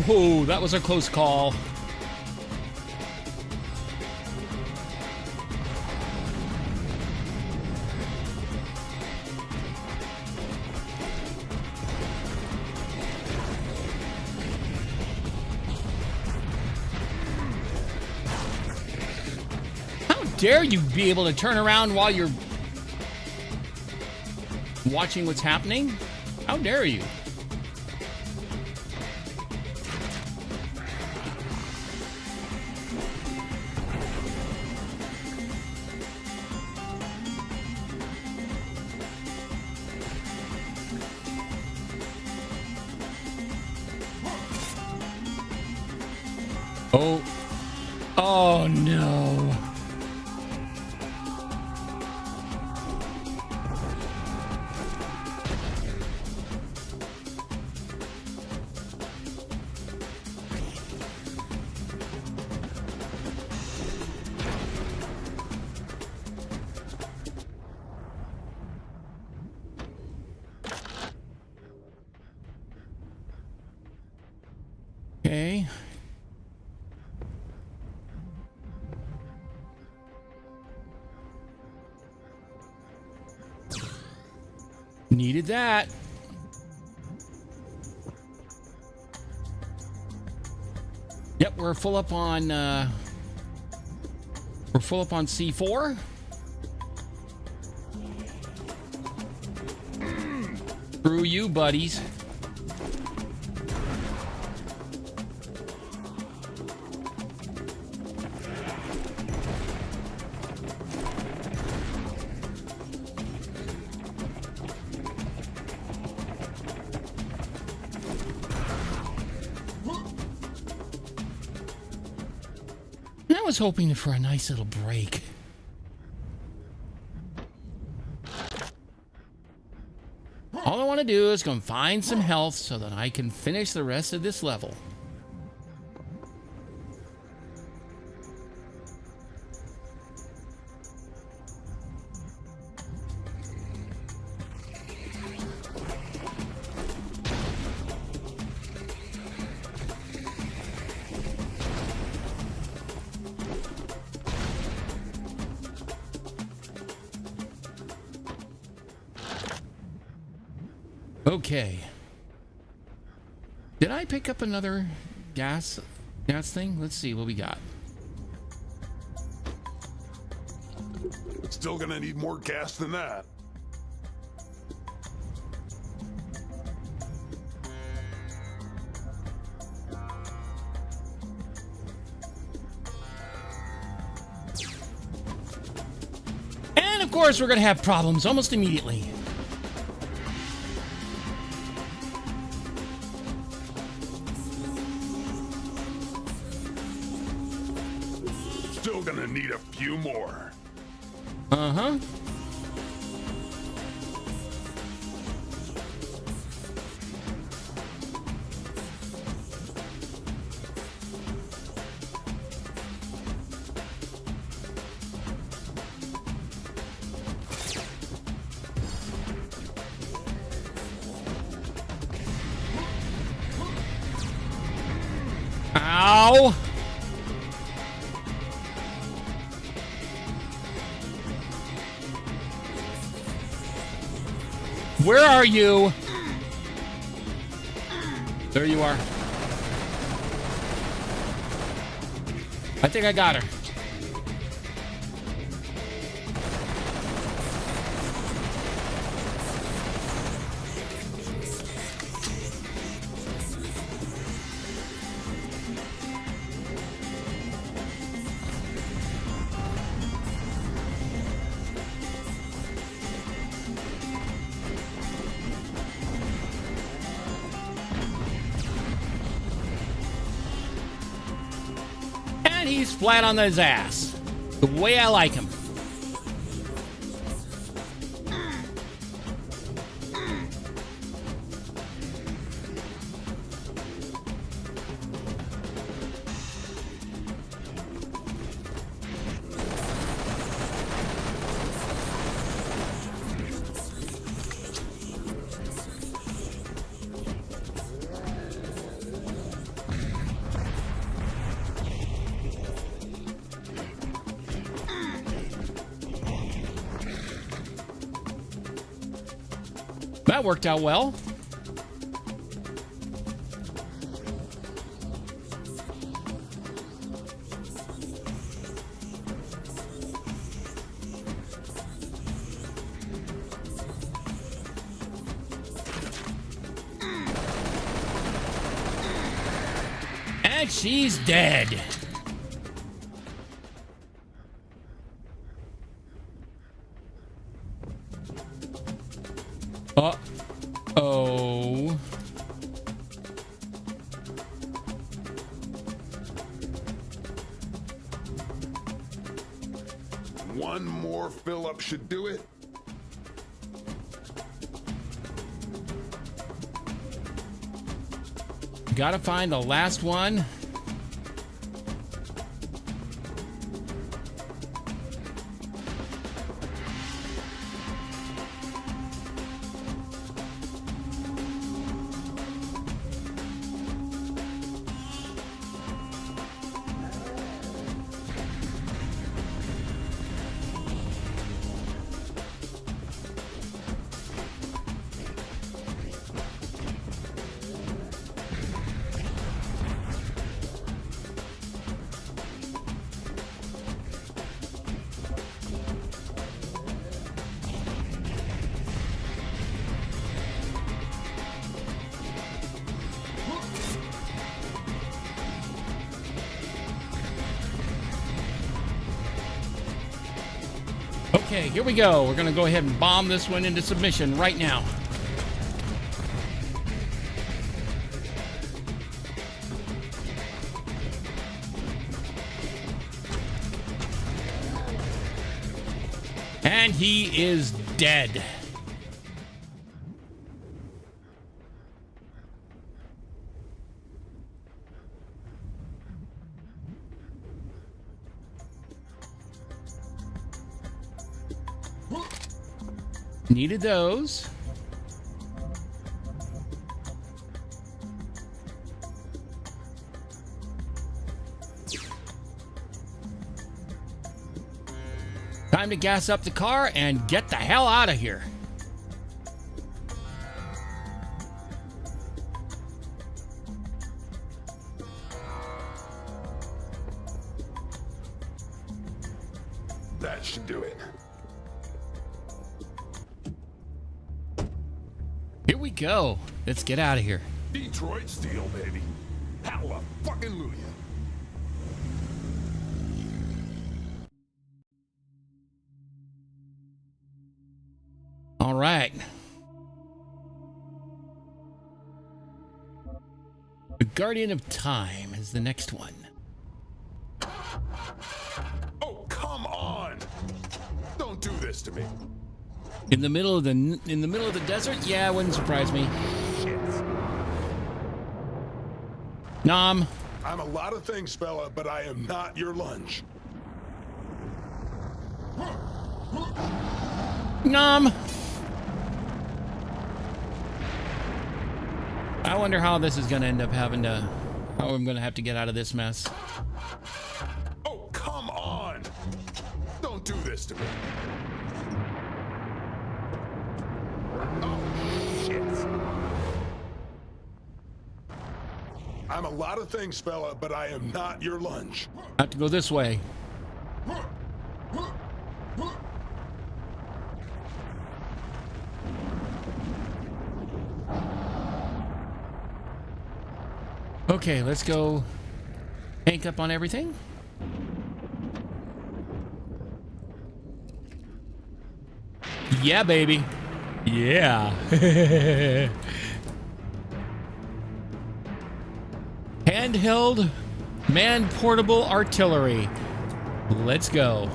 Whoa, that was a close call. How dare you be able to turn around while you're watching what's happening? How dare you? Oh. Oh no. Okay. Needed that. Yep, we're full up on C4. Screw you, buddies. I was hoping for a nice little break. All I want to do is go and find some health so that I can finish the rest of this level. Okay. Did I pick up another gas thing. Let's see what we got. Still gonna need more gas than that. And of course, we're going to have problems almost immediately. Still gonna need a few more. Uh-huh. Ow! Where are you? There you are. I think I got her. And he's flat on his ass. The way I like him. That worked out well. And she's dead. Uh-oh. One more fill-up should do it. Gotta find the last one. Okay, here we go. We're going to go ahead and bomb this one into submission right now. And he is dead. Needed those. Time to gas up the car and get the hell out of here. should do it. Here we go. Let's get out of here. Detroit steel, baby. Hallelujah. All right. The Guardian of Time is the next one. Oh, come on! Don't do this to me. In the middle of the desert? Yeah, wouldn't surprise me. Shit. Nom. I'm a lot of things, fella, but I am not your lunch. Nom. I wonder how this is going to end up how I'm going to have to get out of this mess. Oh, come on! Don't do this to me. Oh, shit. I'm a lot of things, fella, but I am not your lunch. I have to go this way. Okay, let's go tank up on everything. Yeah, baby. Yeah. Handheld, man-portable artillery. Let's go.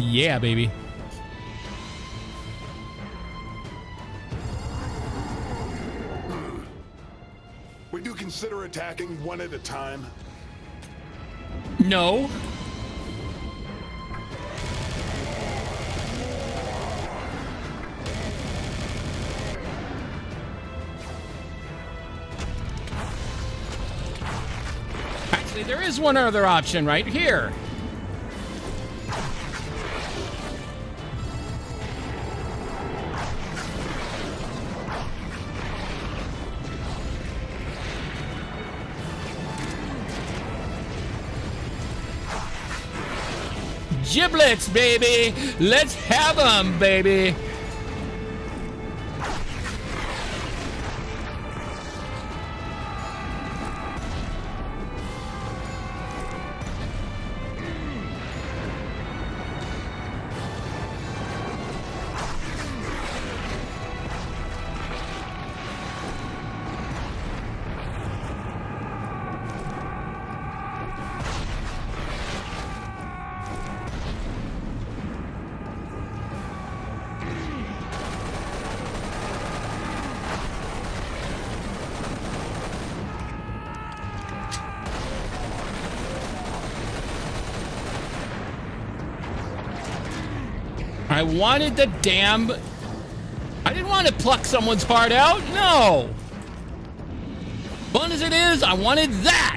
Yeah, baby. Would you consider attacking one at a time? No. Actually, there is one other option right here. Giblets, baby! Let's have them, baby! I wanted the damn... I didn't want to pluck someone's heart out. No. Fun as it is, I wanted that.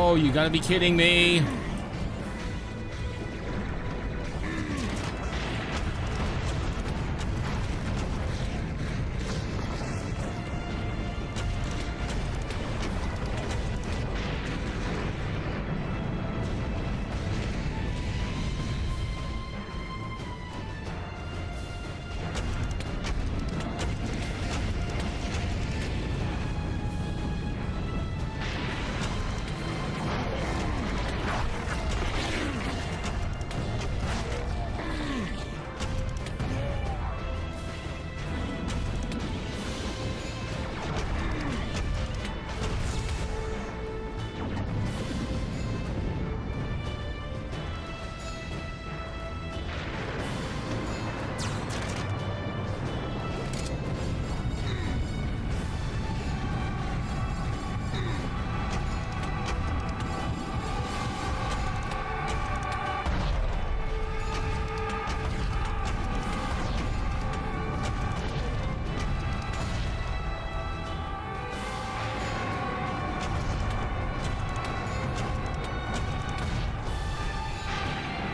Oh, you gotta be kidding me.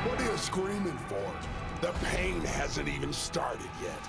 What are you screaming for? The pain hasn't even started yet.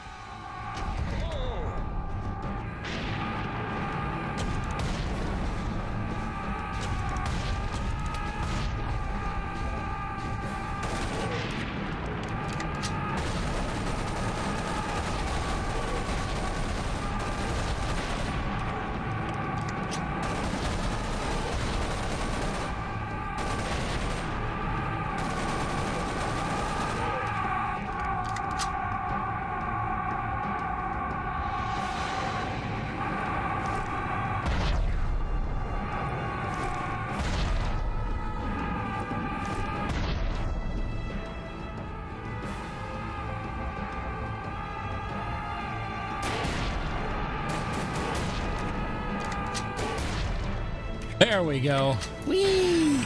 There we go. Whee!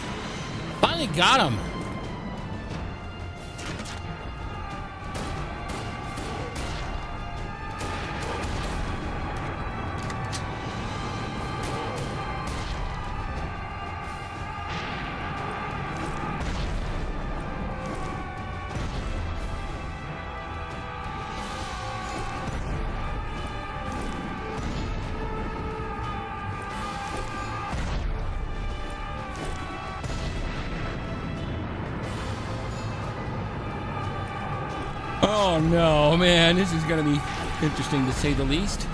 Finally got him. Oh no, man, this is gonna be interesting to say the least.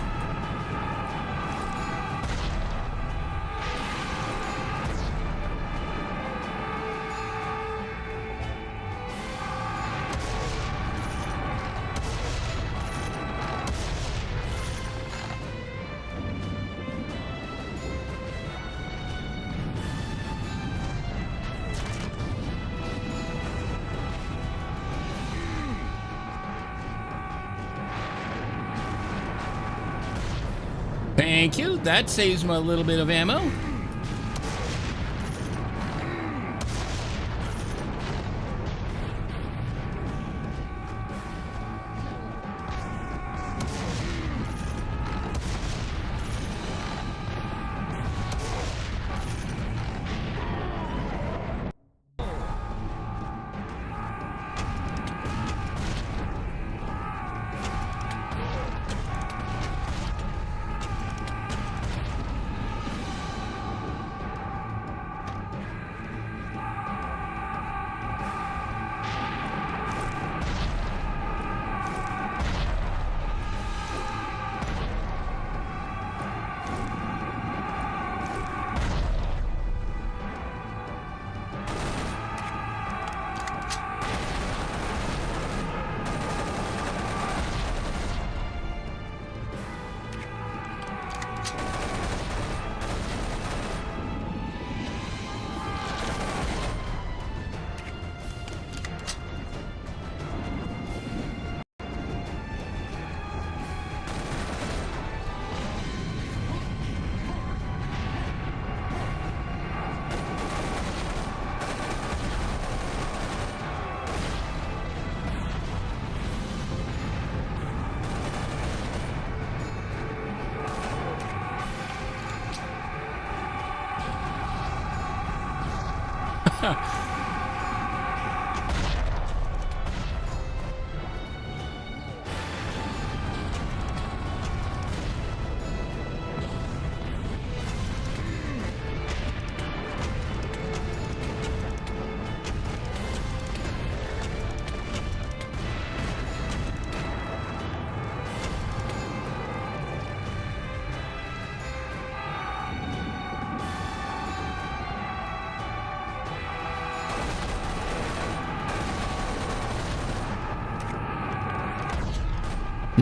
Thank you. That saves me a little bit of ammo.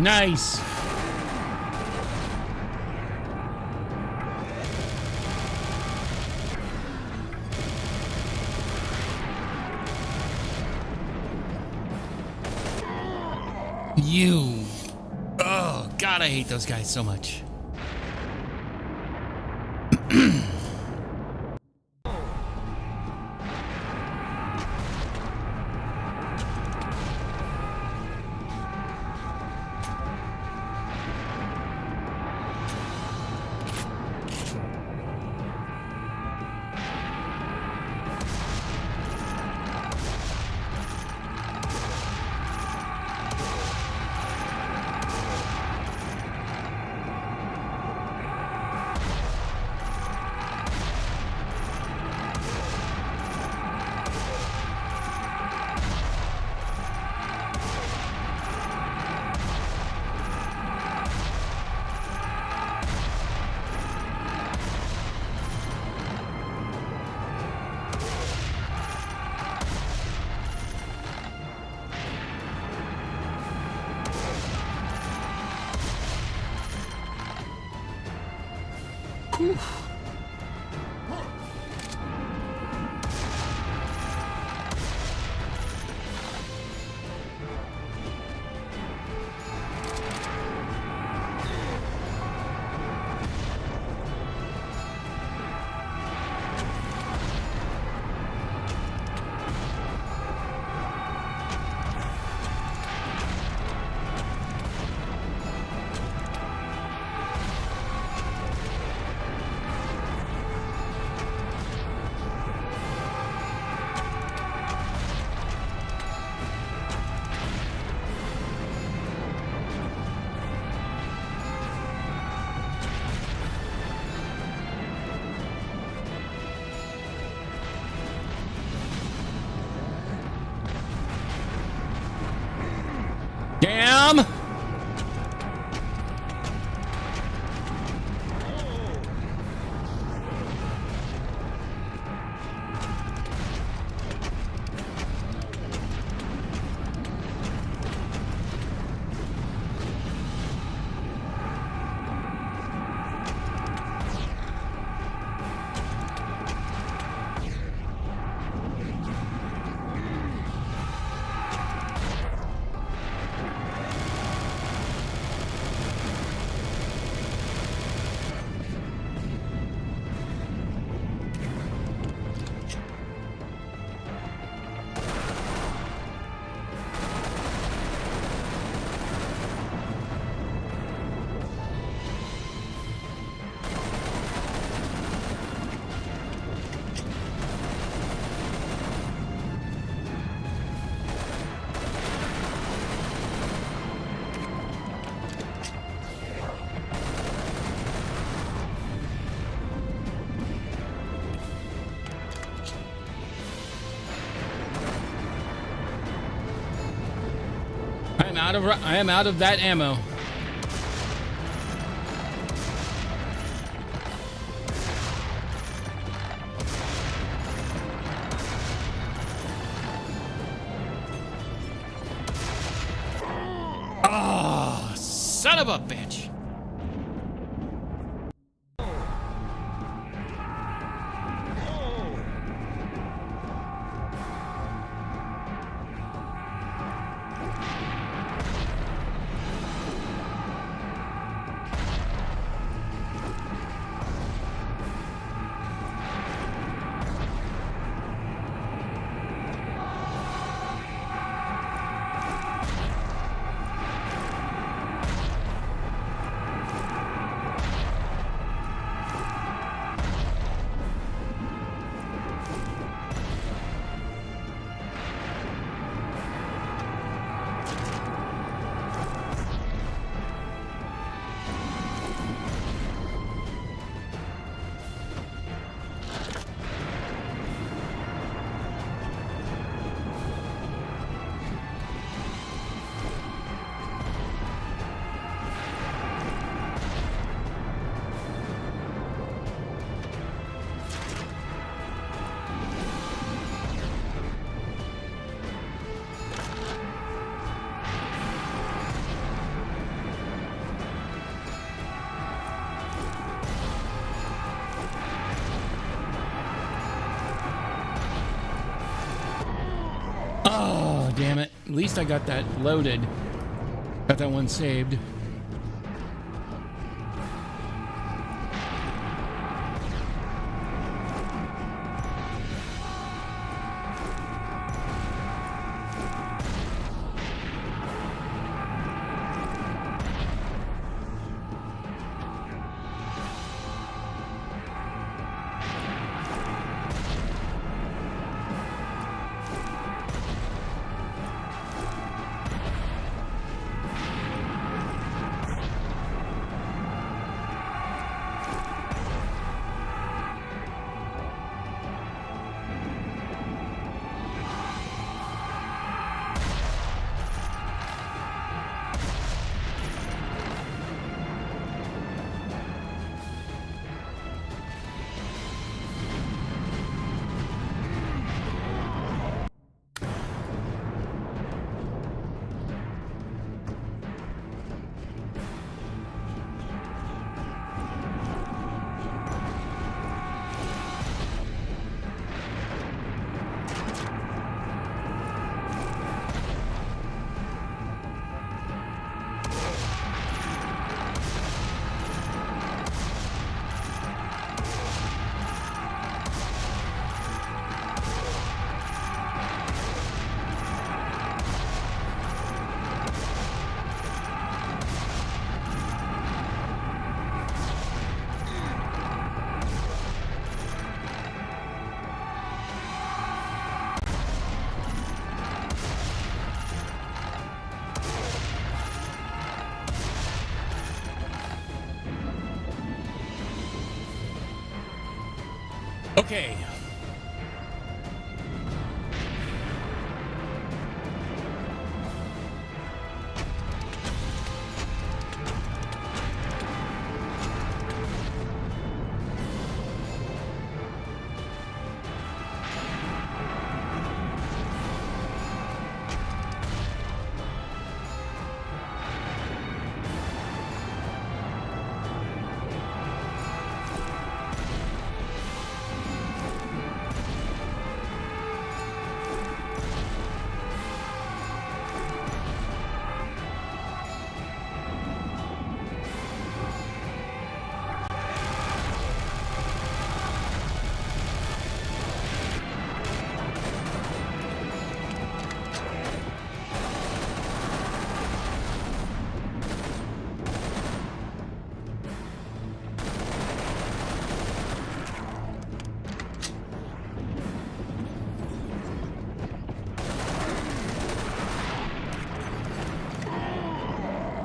Nice. You. Oh, God, I hate those guys so much. Damn! I am out of that ammo. Oh, son of a bitch. At least I got that loaded. Got that one saved. Okay.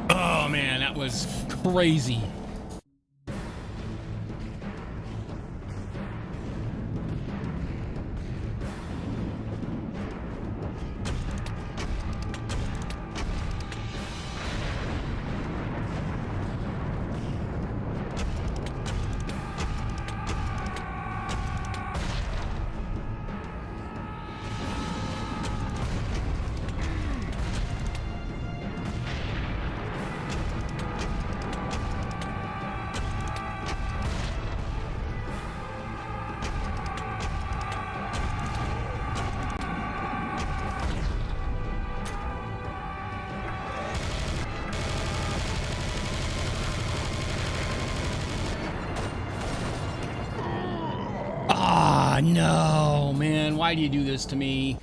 Oh man, that was crazy. Ah, no, man. Why do you do this to me?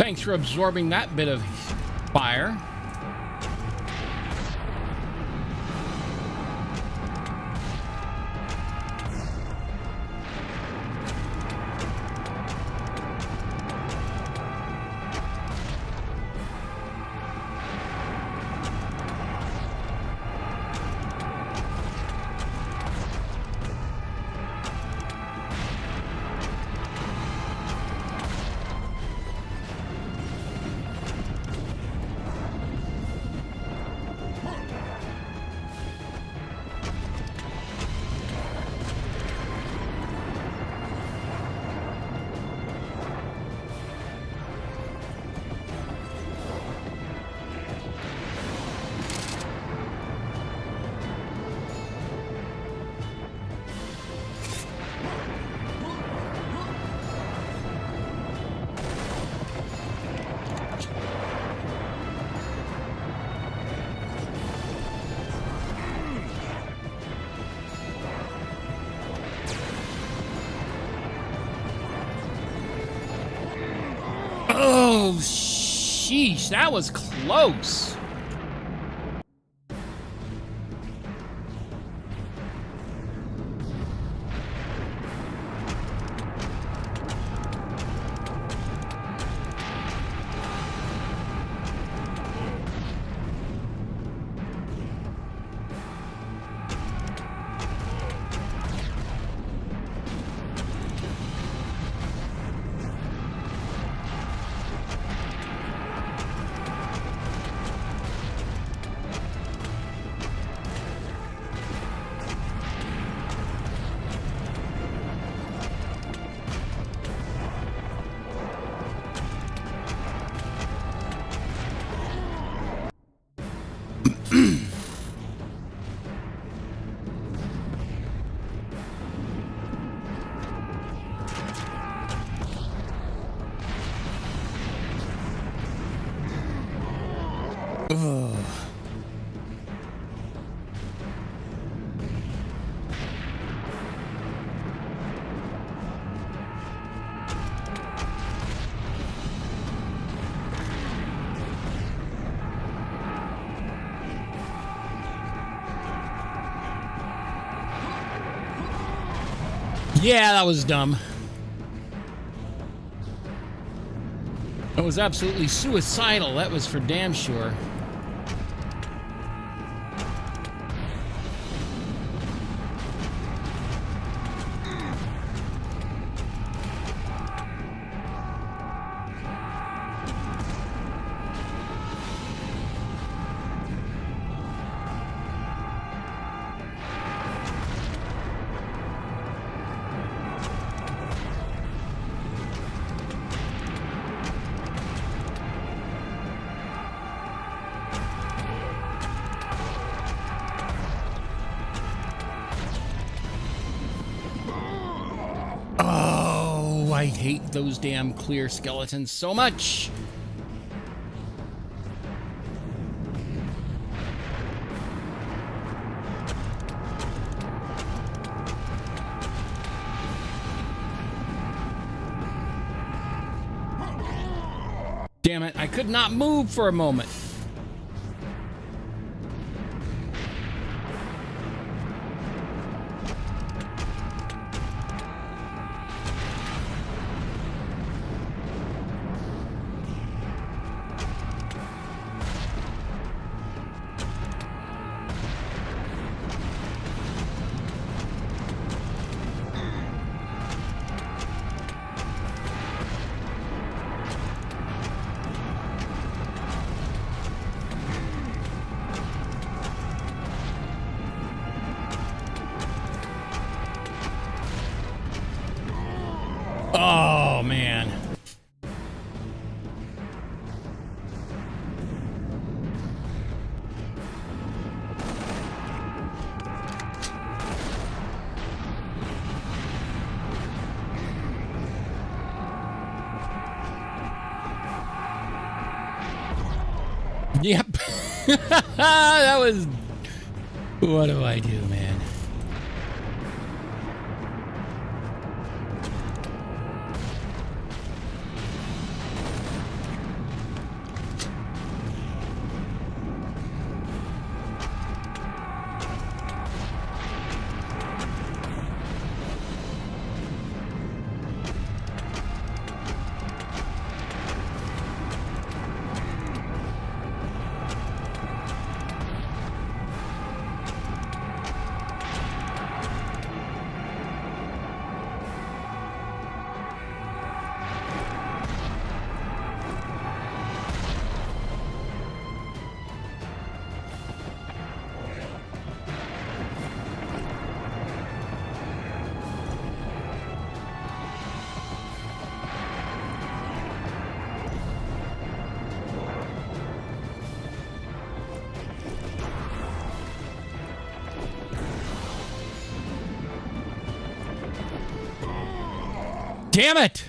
Thanks for absorbing that bit of fire. Oh, sheesh, that was close. Yeah, that was dumb. That was absolutely suicidal. That was for damn sure. I hate those damn clear skeletons so much. Damn it, I could not move for a moment. Oh, man. Yep. That was... What do I do, man? Damn it!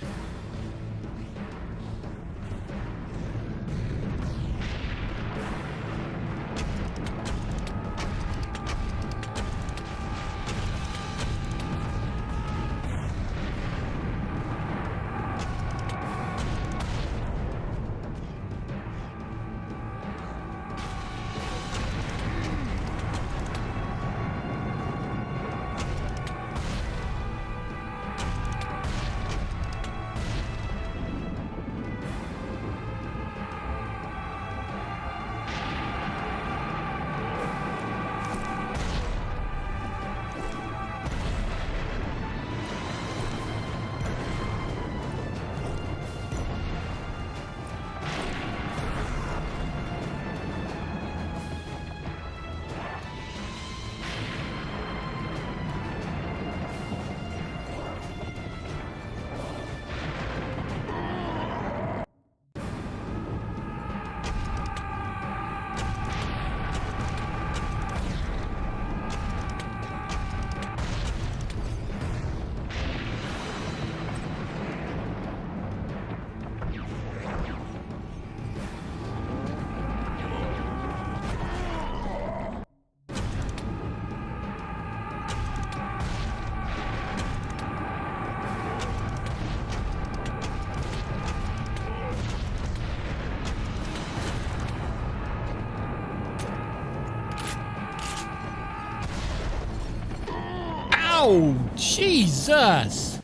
Oh, Jesus!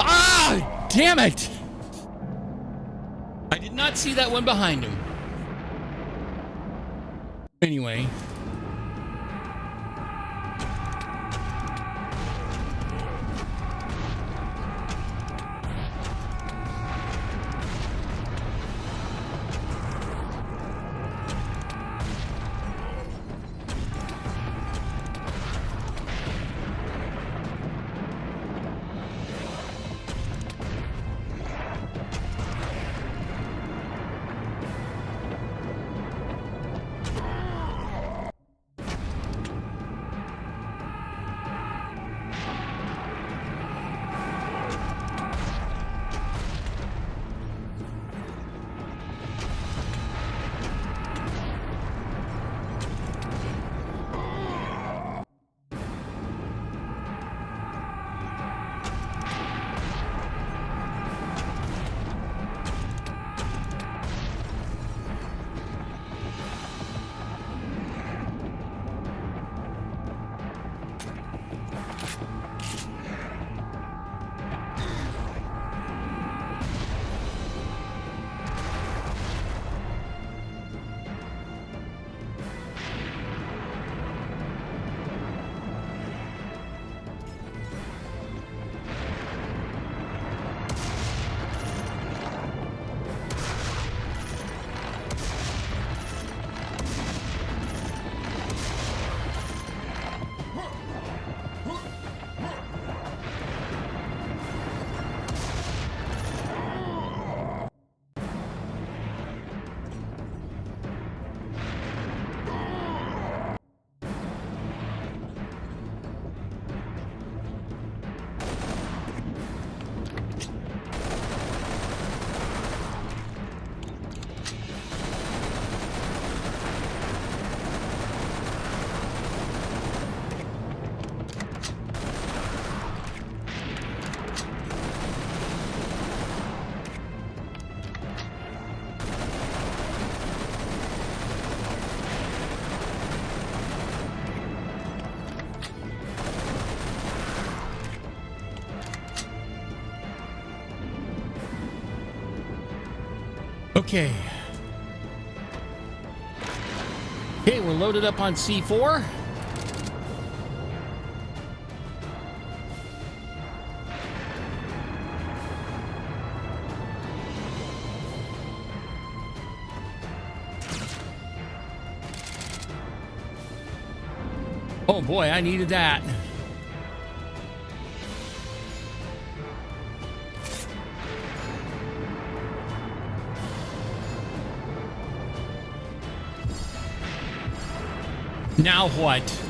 Ah, damn it! I did not see that one behind him. Anyway. Okay. Okay, we're loaded up on C4. Oh boy, I needed that. Now what?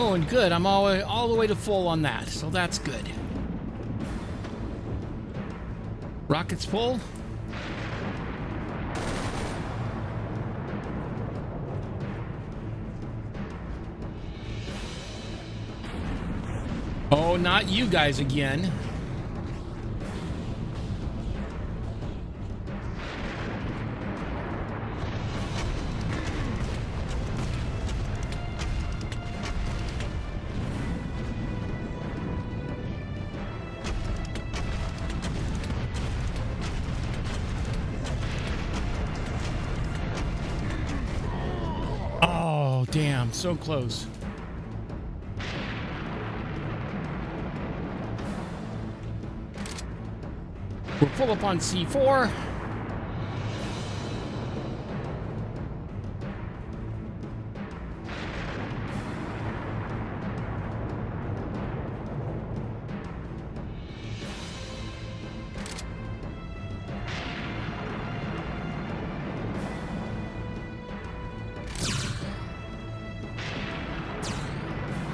Oh, and good. I'm all the way to full on that, so that's good. Rockets full. Oh, not you guys again. Oh, damn, so close. We're full up on C4.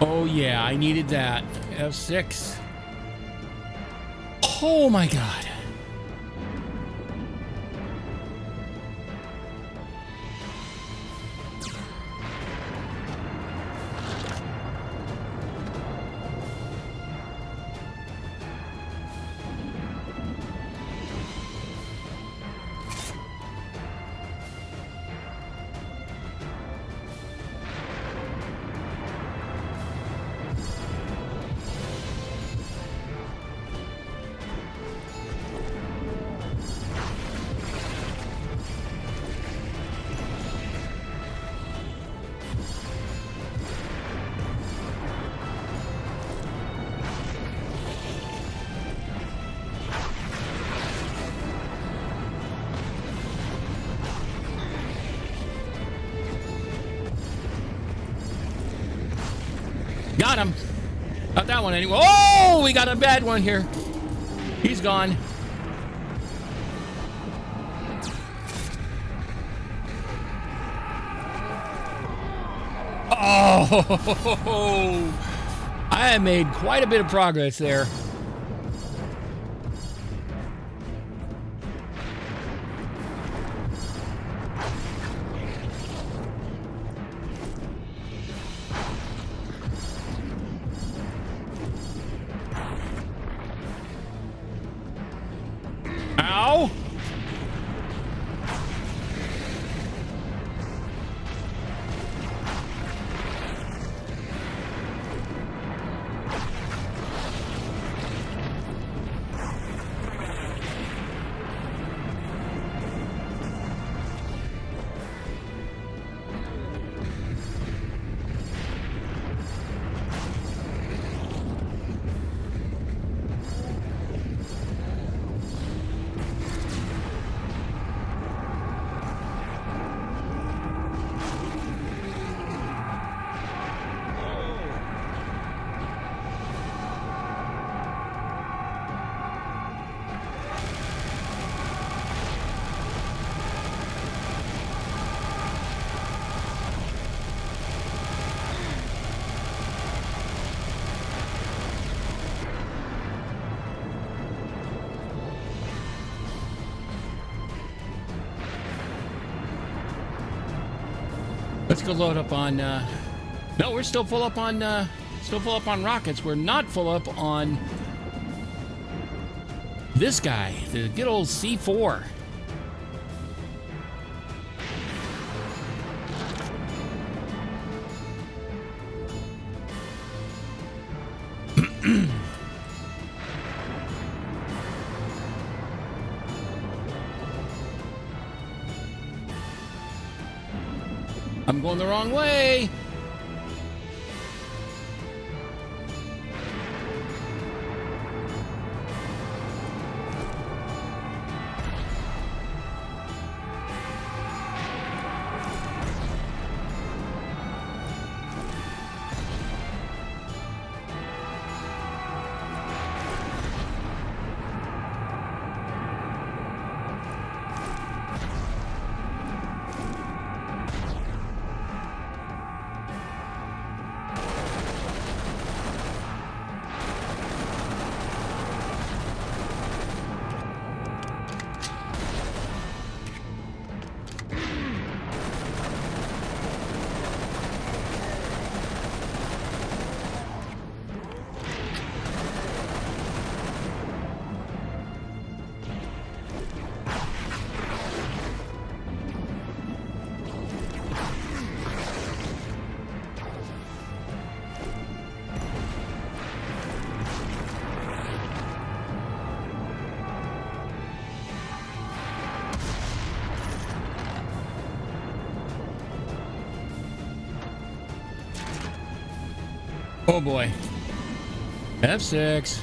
Oh yeah, I needed that. F6. Oh my God. Got him. Not that one anyway. Oh, we got a bad one here. He's gone. Oh, I made quite a bit of progress there. Ow! Let's go load up on. No, we're still full up on. Rockets. We're not full up on this guy, the good old C4. I'm going the wrong way. Oh boy. F6.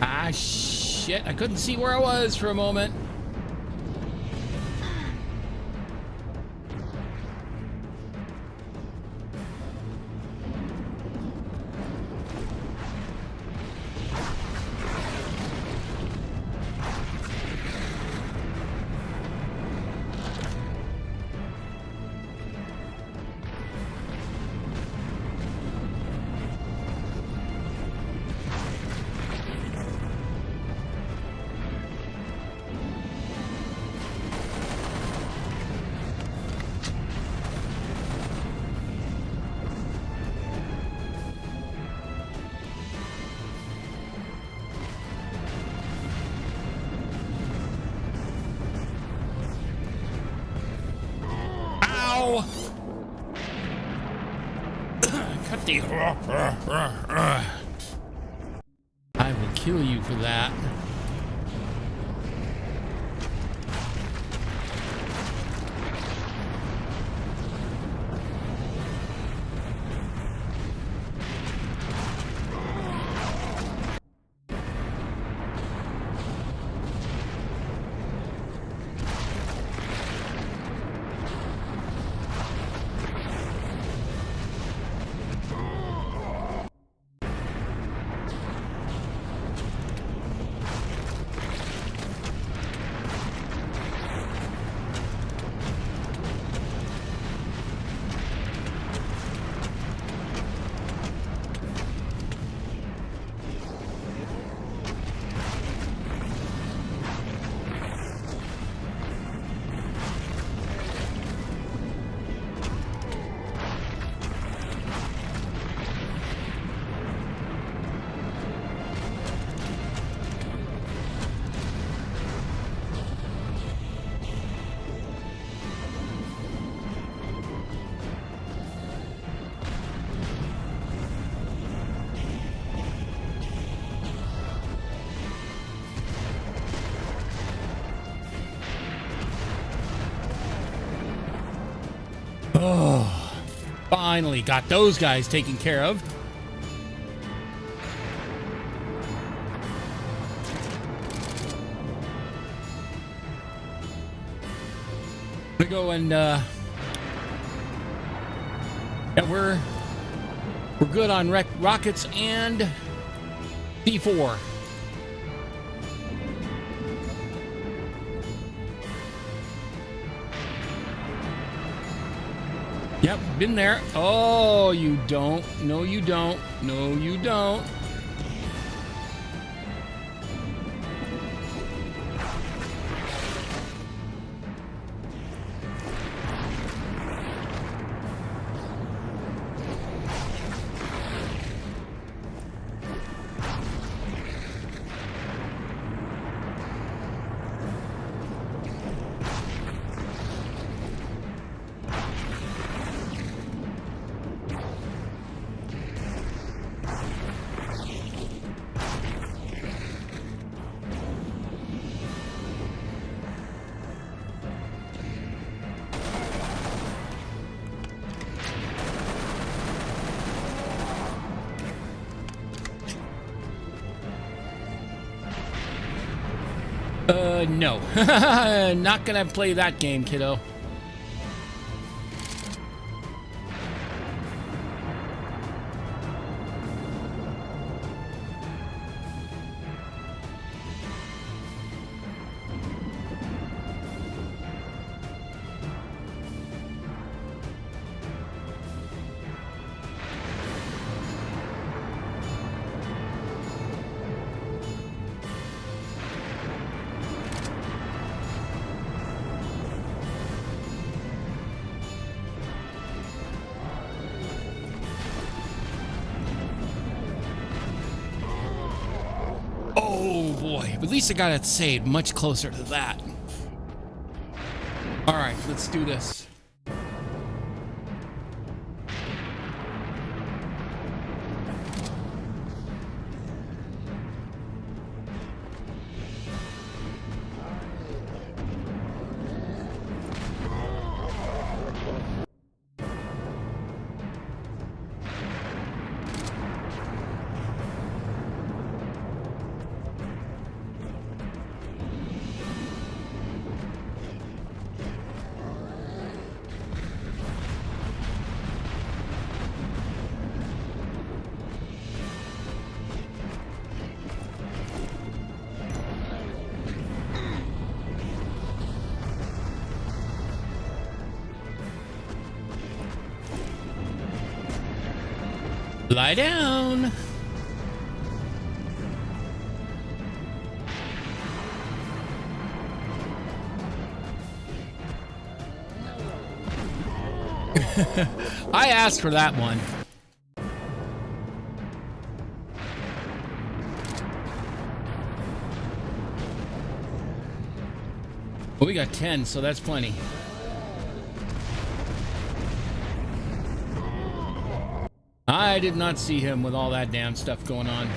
Ah, shit. I couldn't see where I was for a moment. Cut the... I will kill you for that. Oh, finally got those guys taken care of. We go and yeah, we're good on rockets and D4. Yep, been there. Oh, you don't. No, you don't. No, you don't. No. Not gonna play that game, kiddo. Oh boy, at least I got it saved much closer to that. All right, let's do this. Lie down. I asked for that one. Well, we got 10, so that's plenty. I did not see him with all that damn stuff going on.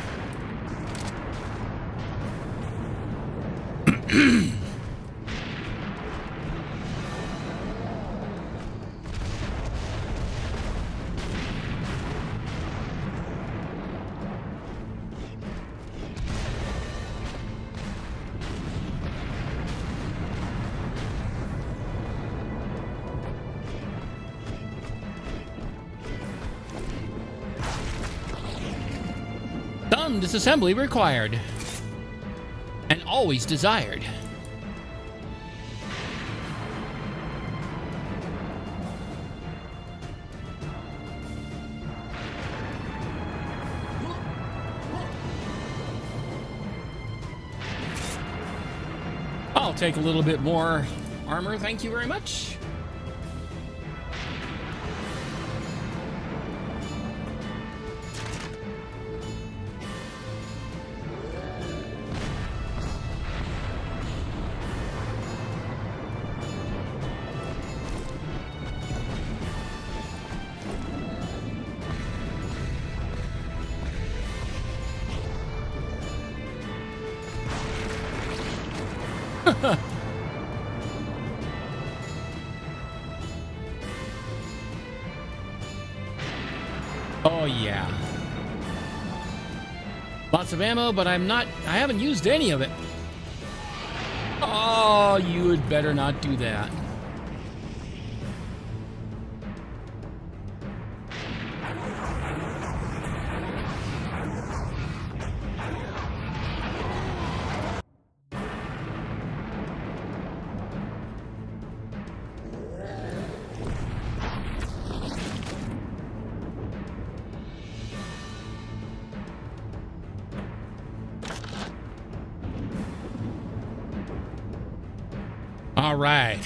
Some disassembly required. And always desired. I'll take a little bit more armor, thank you very much. Oh, yeah. Lots of ammo, but I haven't used any of it. Oh, you had better not do that. All right.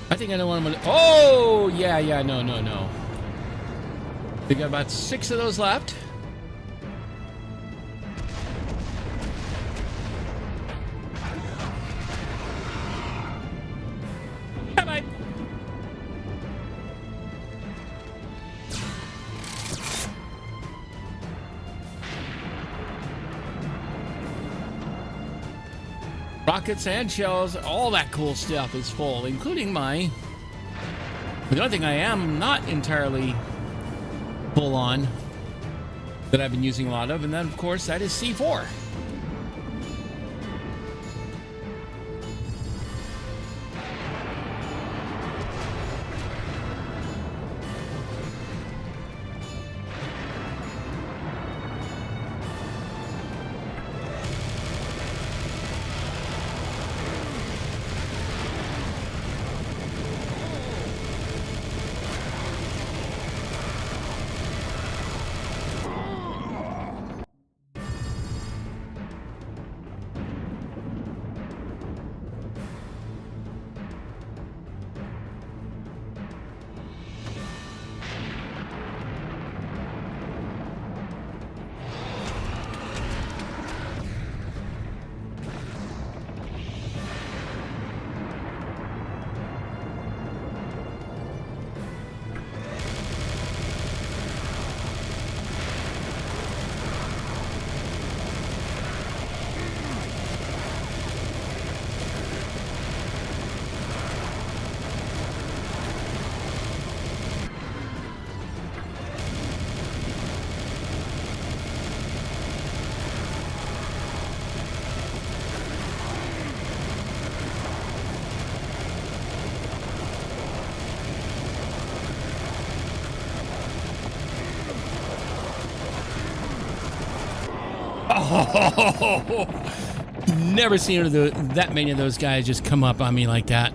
I think I know what I'm gonna. Oh, yeah. No. We got about 6 of those left. Bye-bye. Rockets and shells, all that cool stuff is full, including my... The only thing I am not entirely full on that I've been using a lot of, and then, of course, that is C4. Oh, never seen that many of those guys just come up on me like that.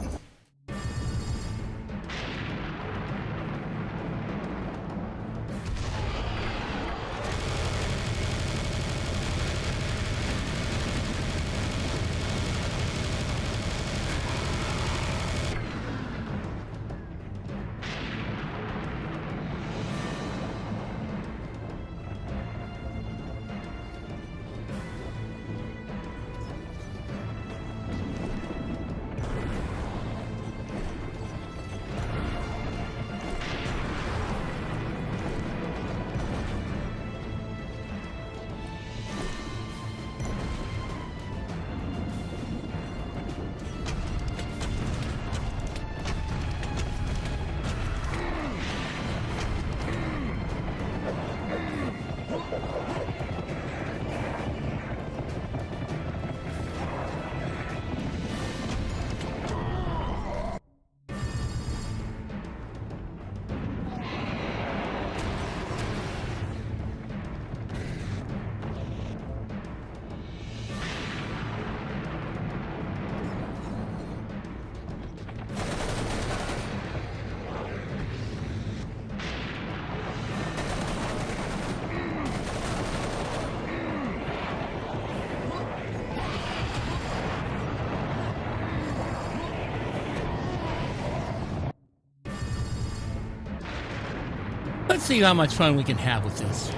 Let's see how much fun we can have with this.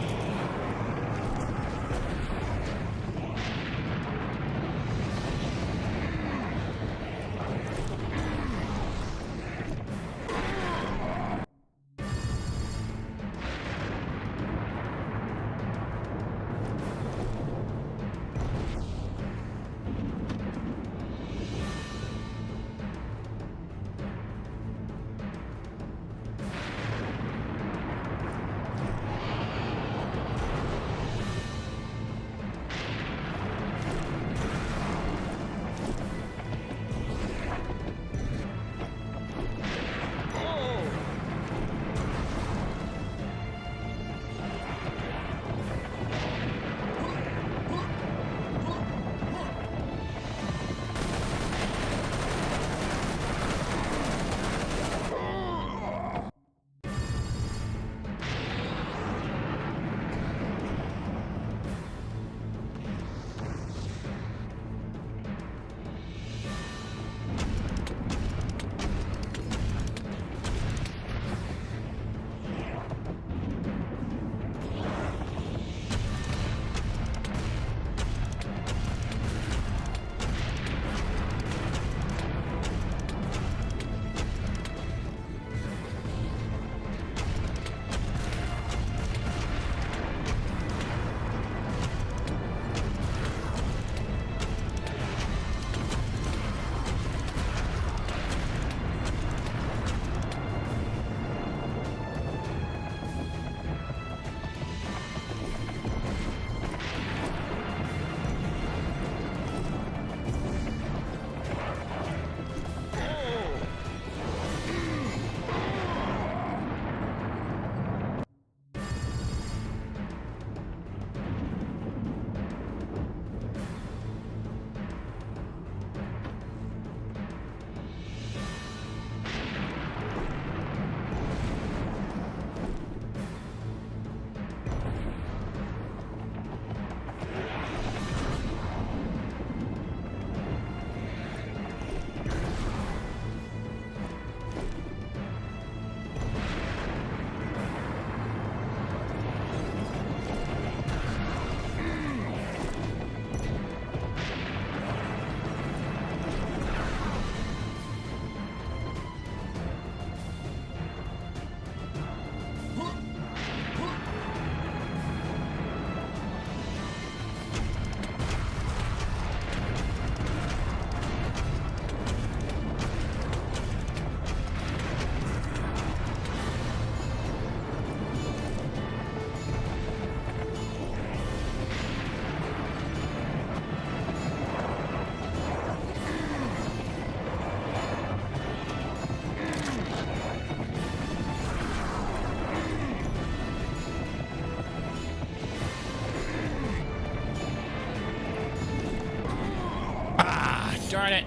darn it.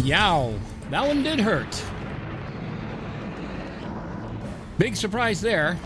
Yow, that one did hurt. Big surprise there.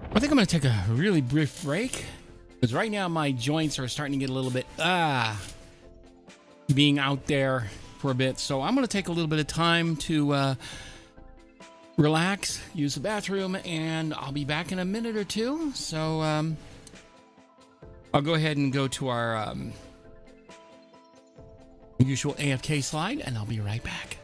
I think I'm going to take a really brief break because right now my joints are starting to get a little bit being out there for a bit. So I'm going to take a little bit of time to relax, use the bathroom, and I'll be back in a minute or two. So I'll go ahead and go to our usual AFK slide, and I'll be right back.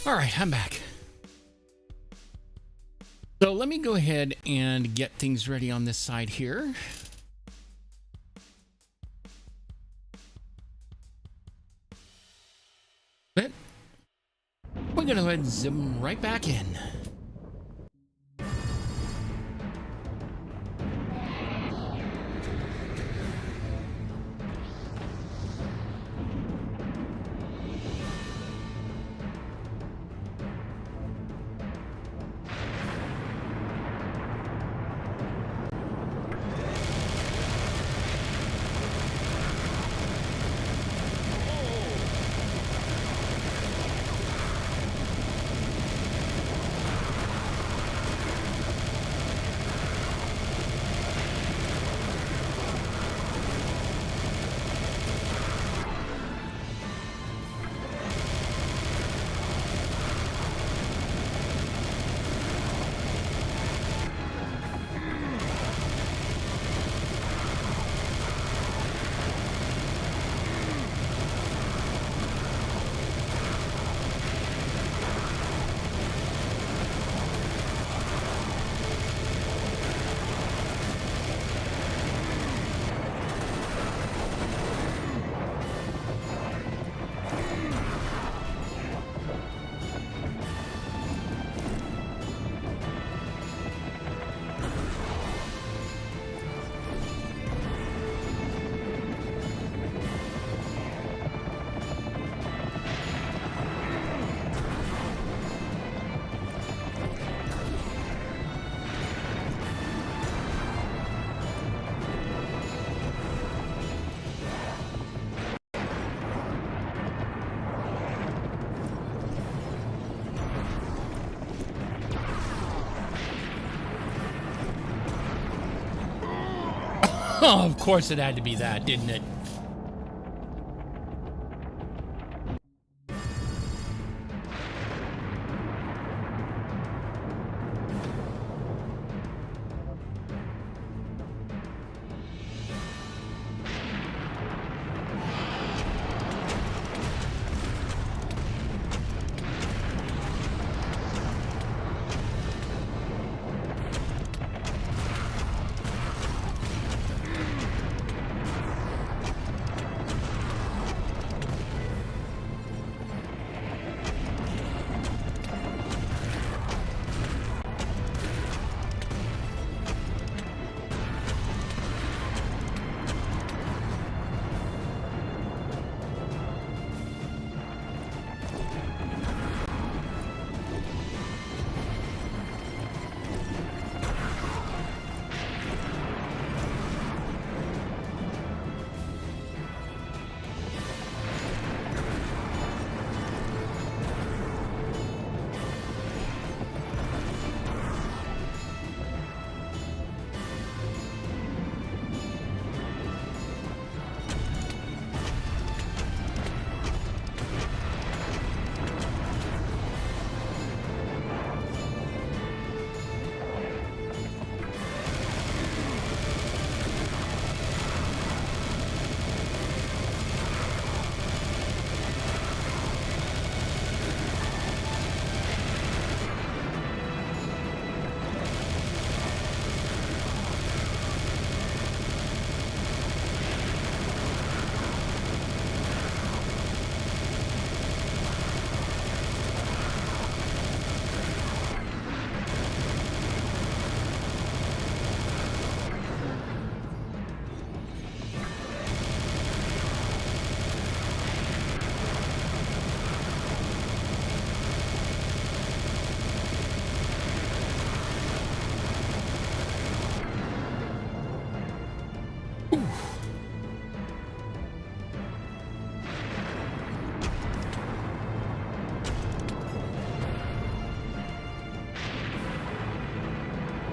All right, I'm back. So let me go ahead and get things ready on this side here. But we're going to go ahead and zoom right back in. Oh, of course it had to be that, didn't it?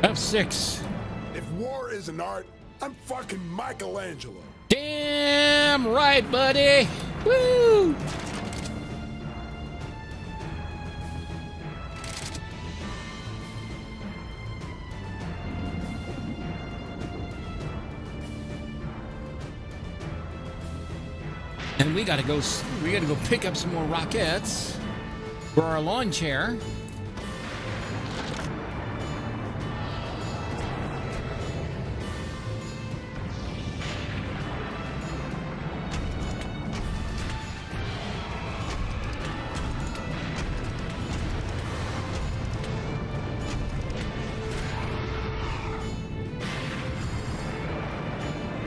F6. If war is an art, I'm fucking Michelangelo. Damn right, buddy. Woo! And we gotta go pick up some more rockets. For our lawn chair.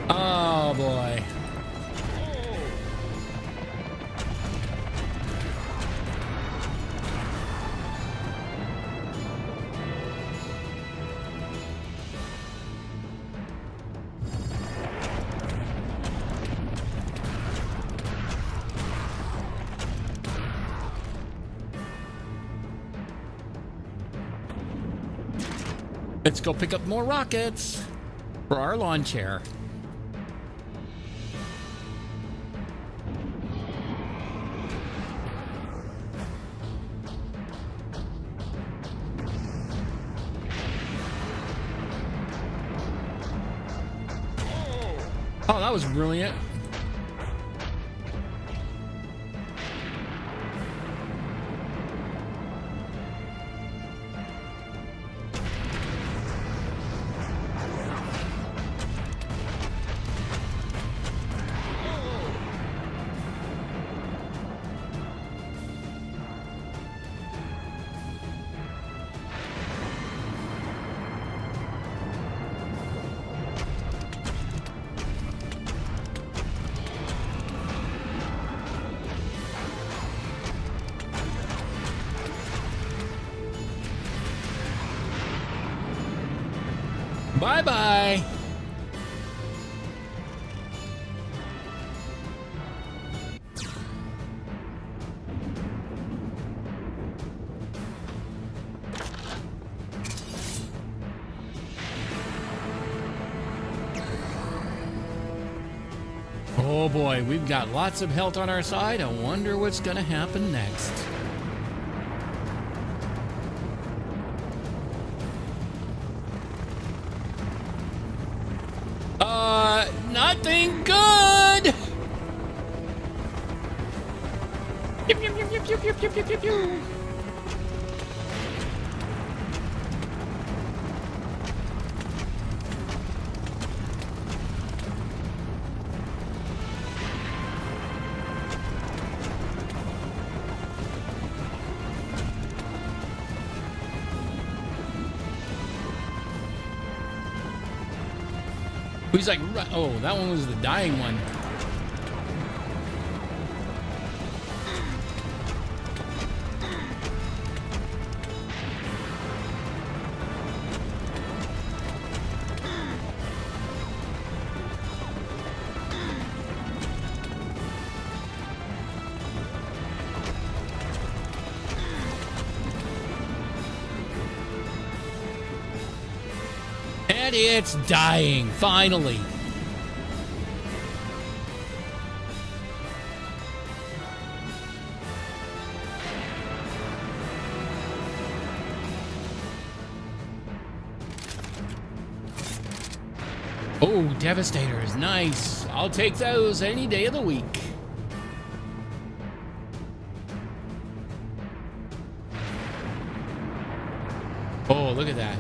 Oh boy. Let's go pick up more rockets for our lawn chair. Oh, that was brilliant. Bye-bye. Oh boy, we've got lots of health on our side. I wonder what's going to happen next. Nothing good. He's like, oh, that one was the dying one. And it's dying, finally. Oh, Devastators, nice. I'll take those any day of the week. Oh, look at that.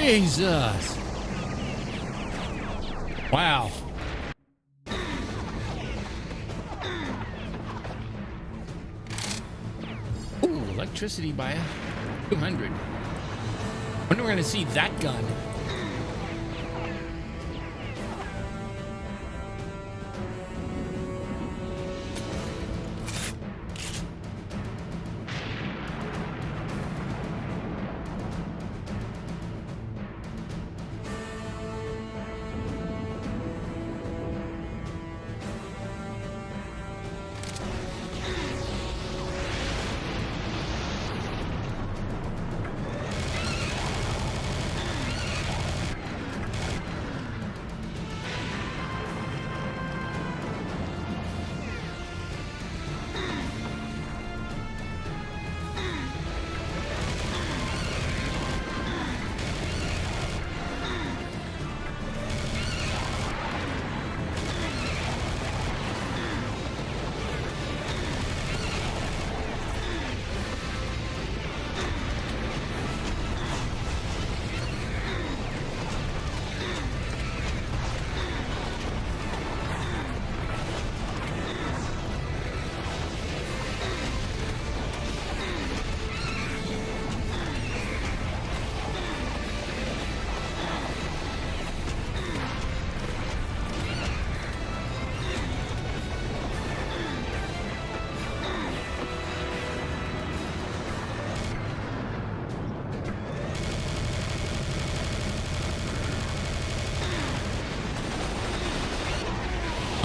Jesus. Wow. Ooh, electricity by 200. When are we going to see that gun?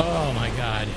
Oh my God.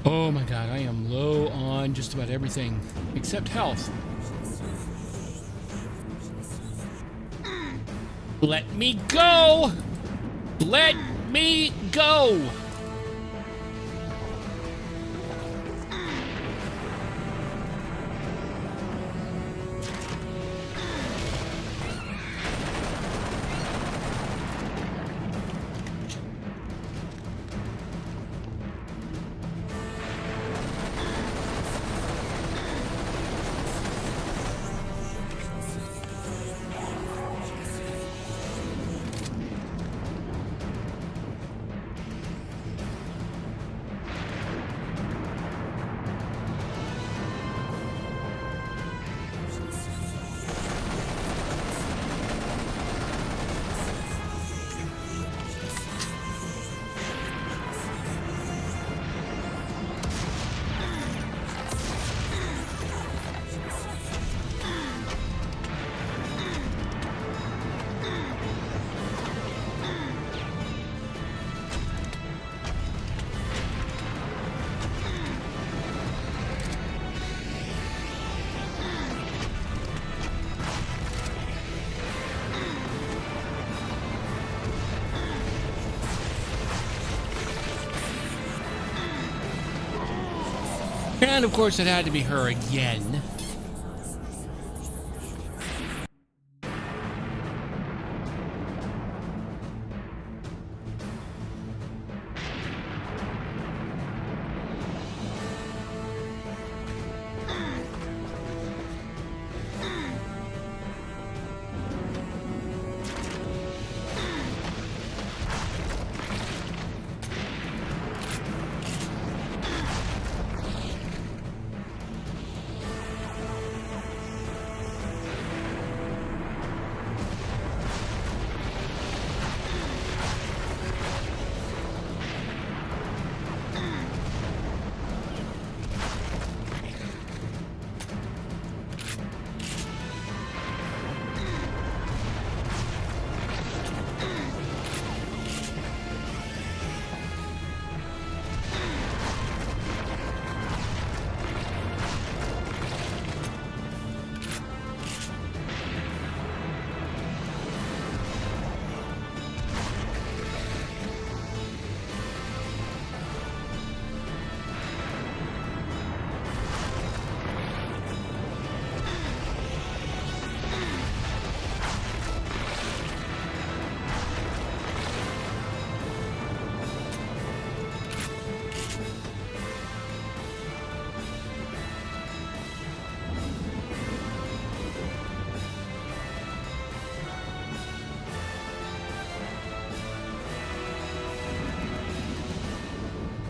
Oh my God, I am low on just about everything except health. Let me go! Let me go! And of course, it had to be her again.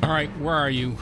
All right, where are you?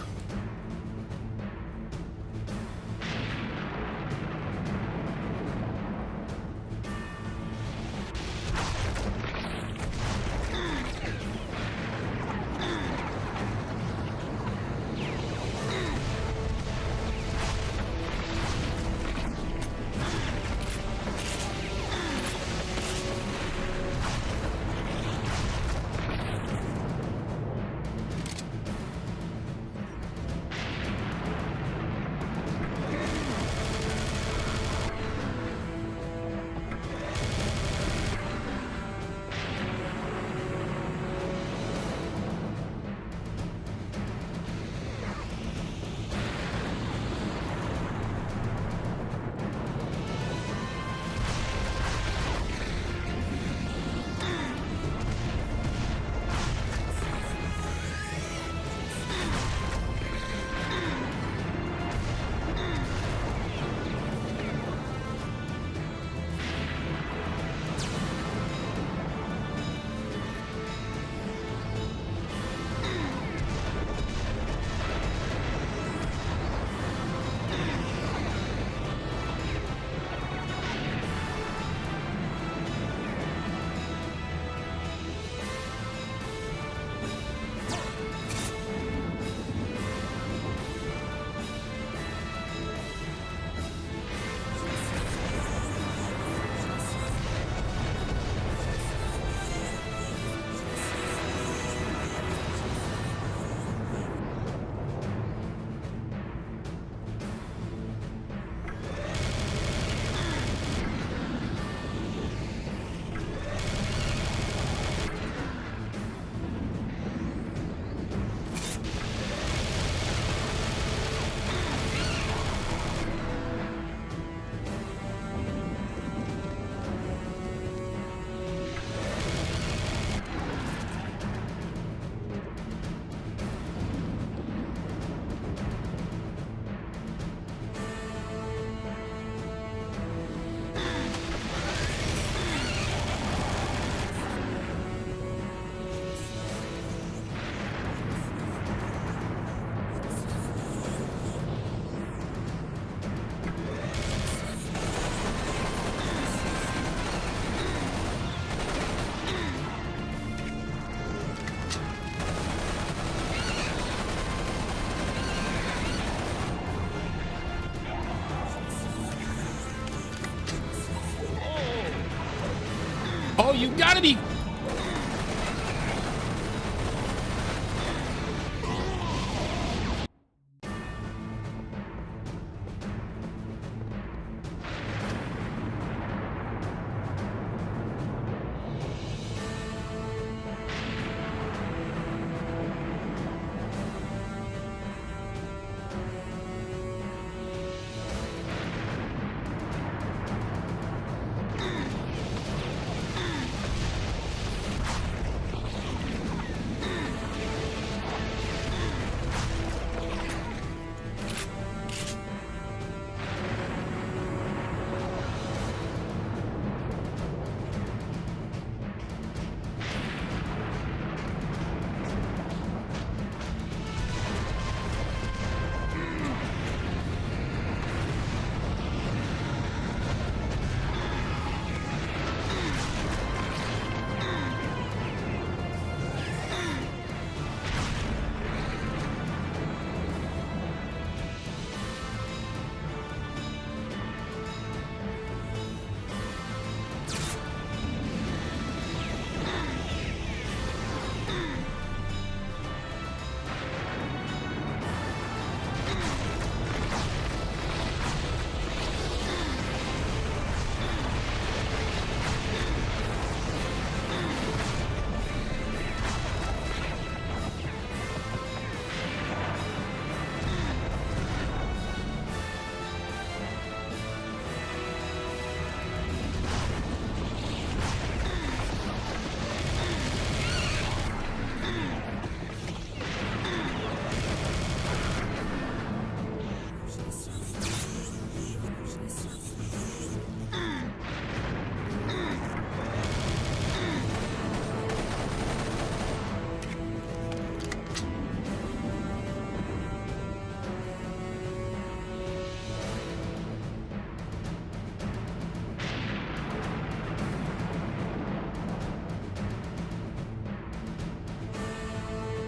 Oh, you gotta be...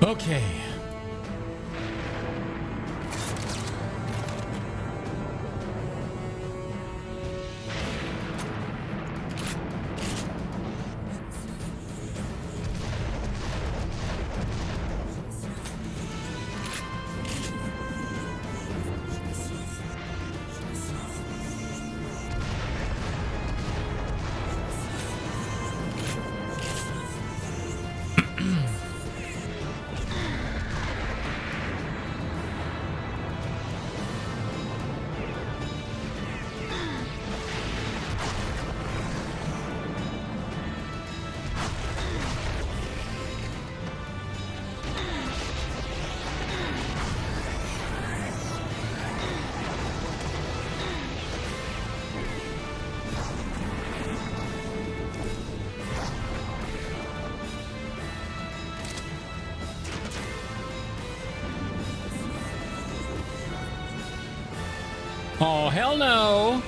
Okay. Oh, hell no.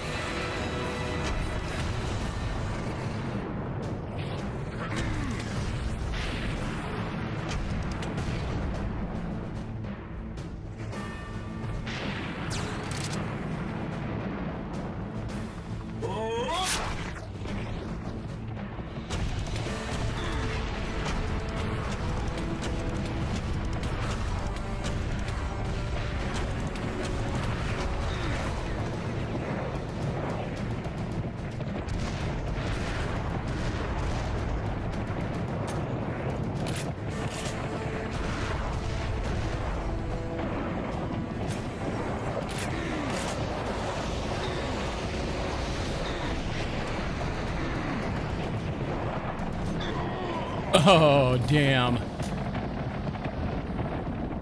Oh, damn.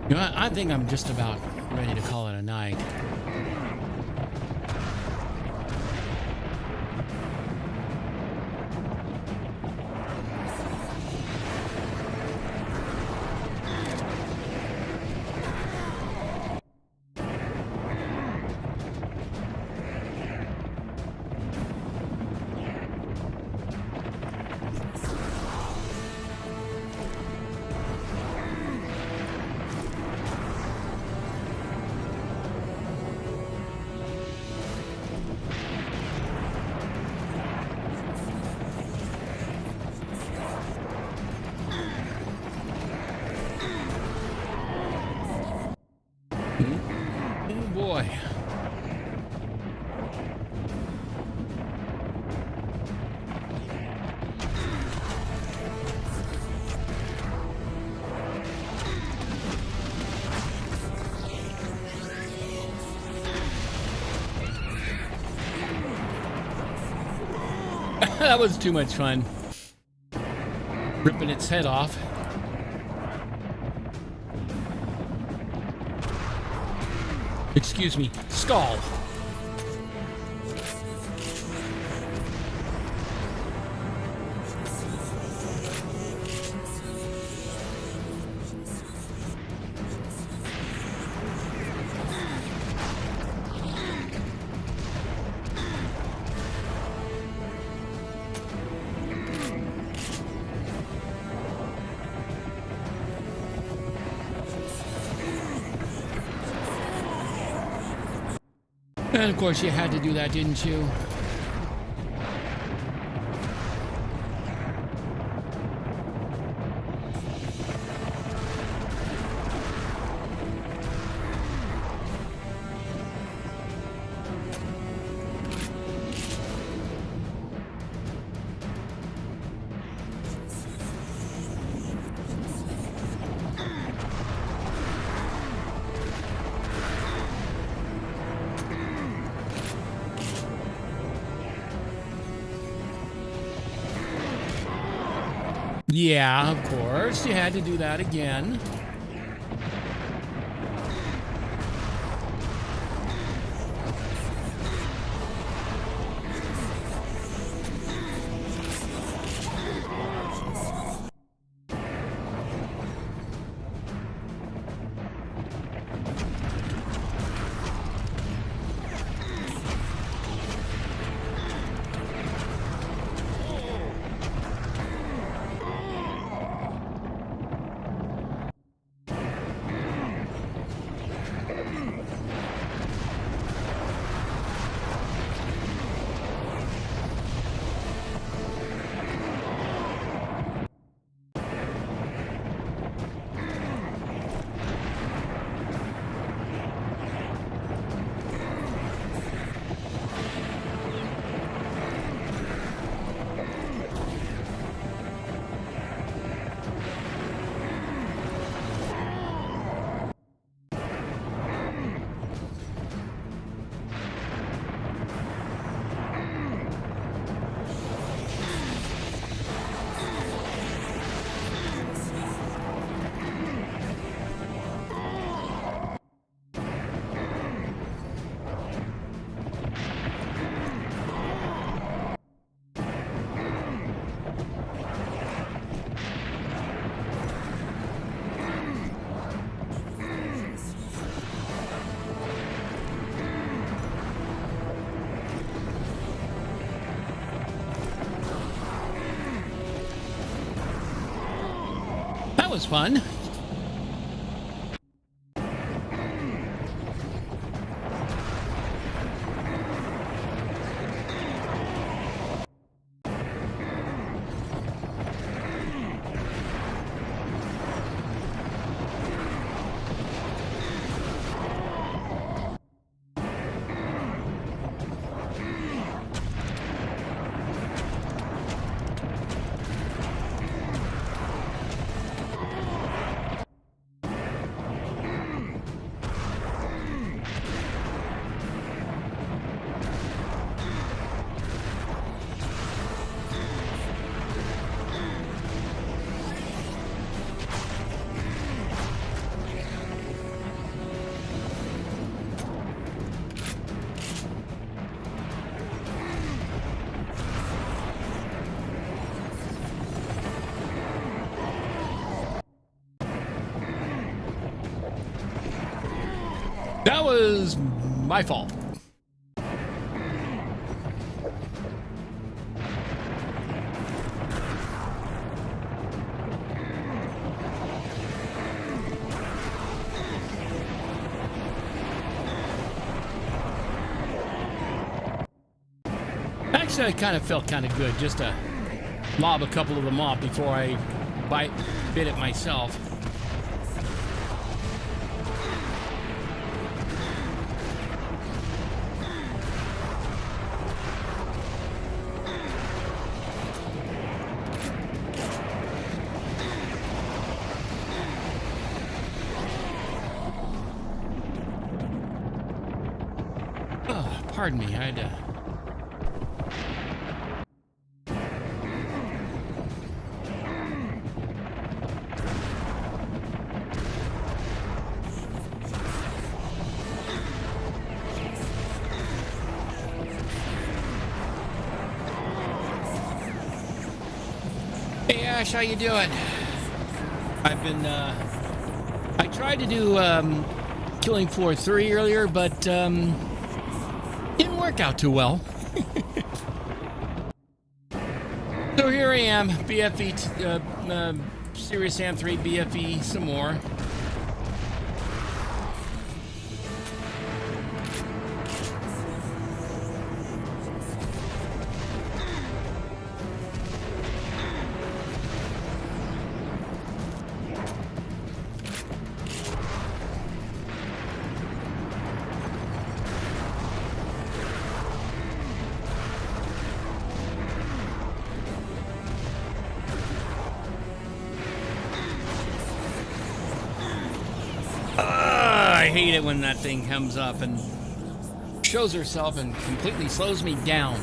You know, I think I'm just about ready to call it a night. Oh boy. That was too much fun. Ripping its head off. Excuse me, skull. And of course you had to do that, didn't you? Yeah, of course. You had to do that again. That was fun. That was my fault. Actually, I kind of felt kind of good just to lob a couple of them off before I bit it myself. Pardon me, I had to... Hey Ash, how you doing? I've been, I tried to do, Killing Floor 3 earlier, but, didn't work out too well. So here I am, BFE, Serious Sam 3, BFE, some more. I hate it when that thing comes up and shows herself and completely slows me down.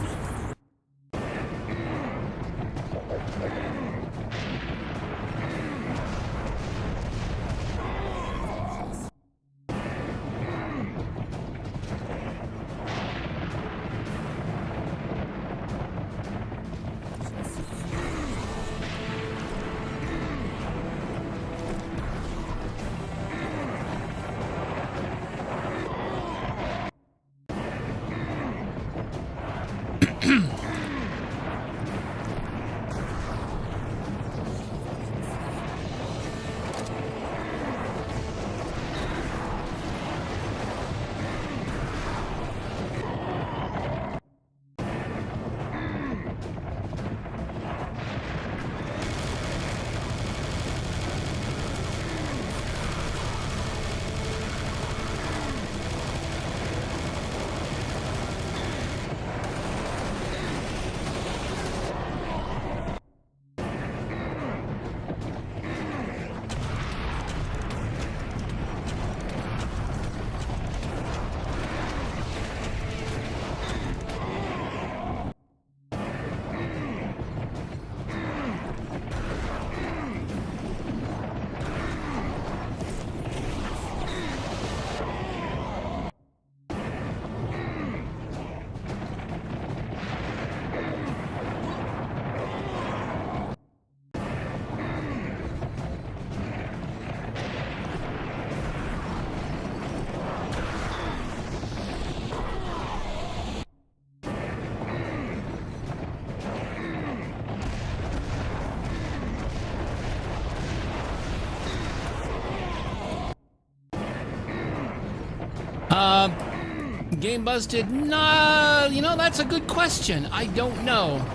Game busted? Nah, you know, that's a good question. I don't know.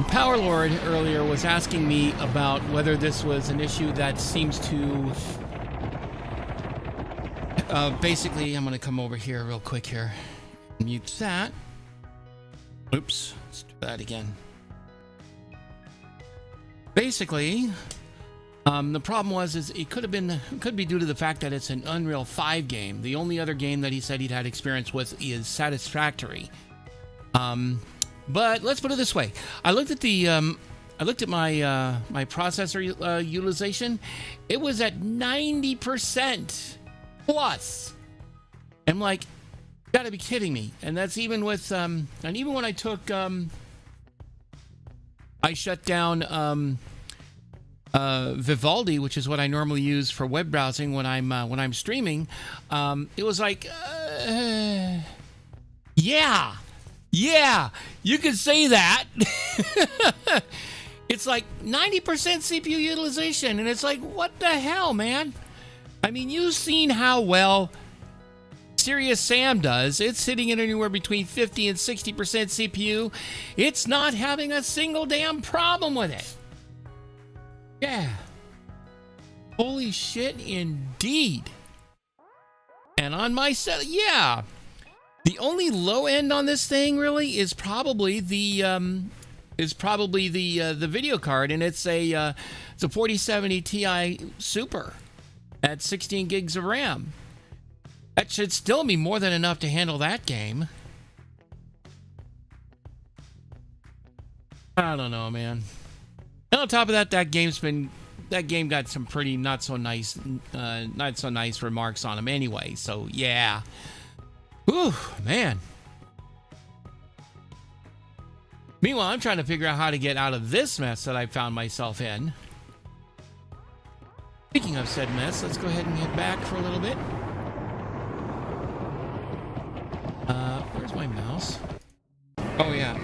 Power Lord earlier was asking me about whether this was an issue that seems to... basically, I'm going to come over here real quick here. Mute that. Oops. Let's do that again. Basically, the problem is it could be due to the fact that it's an Unreal 5 game. The only other game that he said he'd had experience with is Satisfactory. But let's put it this way: I looked at my my processor utilization. It was at 90% plus. I'm like, you gotta be kidding me! And that's even with and even when I took I shut down Vivaldi, which is what I normally use for web browsing when I'm streaming. It was like, yeah, you could say that. It's like 90% CPU utilization, and it's like, what the hell, man? I mean, you've seen how well Serious Sam does. It's sitting at anywhere between 50 and 60% CPU. It's not having a single damn problem with it. Yeah. Holy shit, indeed. And on my set, yeah. The only low end on this thing really is probably the video card, and it's a 4070 Ti Super at 16 gigs of RAM. That should still be more than enough to handle that game. I don't know, man. And on top of that, that game got some pretty not so nice remarks on him anyway. So yeah. Whew, man. Meanwhile, I'm trying to figure out how to get out of this mess that I found myself in. Speaking of said mess, let's go ahead and head back for a little bit. Where's my mouse? Oh yeah.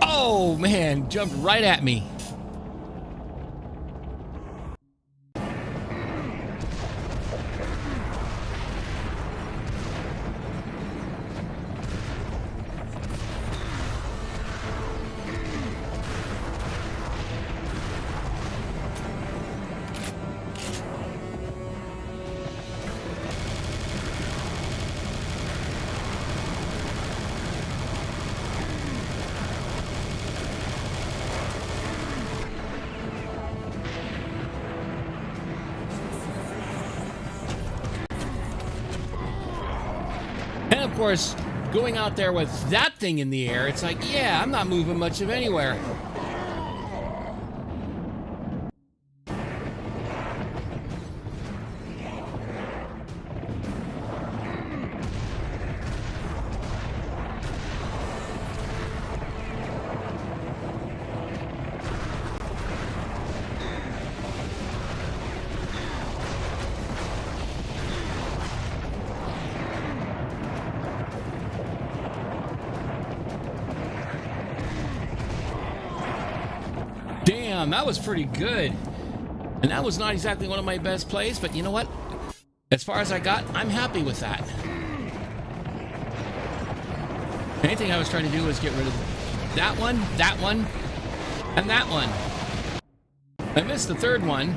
Oh man, jumped right at me. Of course, going out there with that thing in the air, it's like, yeah, I'm not moving much of anywhere. Damn, that was pretty good. And that was not exactly one of my best plays, but you know what? As far as I got, I'm happy with that. Anything I was trying to do was get rid of that one, and that one. I missed the third one.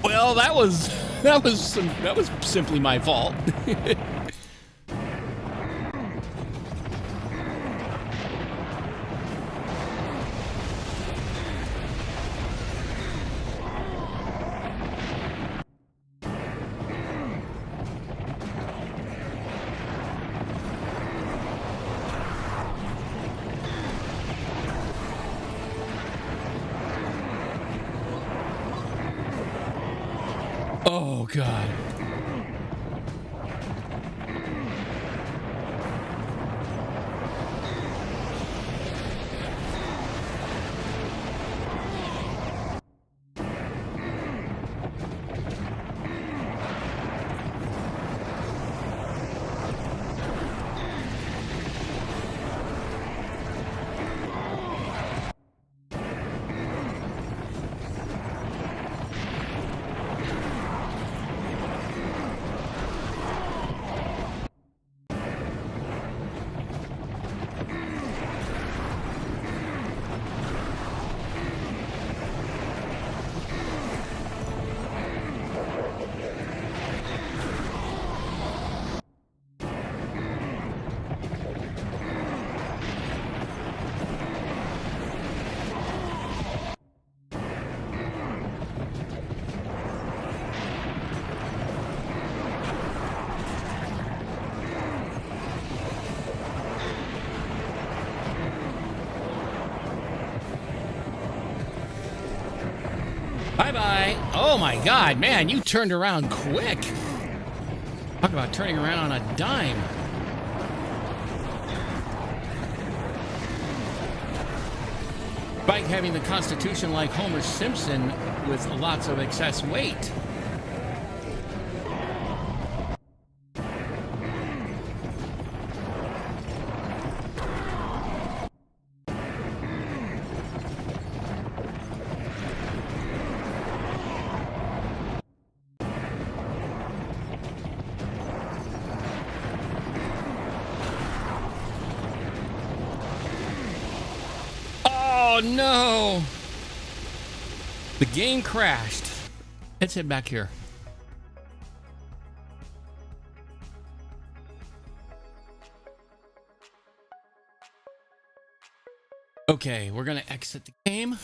Well, that was simply my fault. Oh, God. Bye-bye. Oh, my God, man, you turned around quick. Talk about turning around on a dime. Despite having the constitution like Homer Simpson with lots of excess weight. Oh, no. The game crashed. Let's head back here. Okay, we're going to exit the game.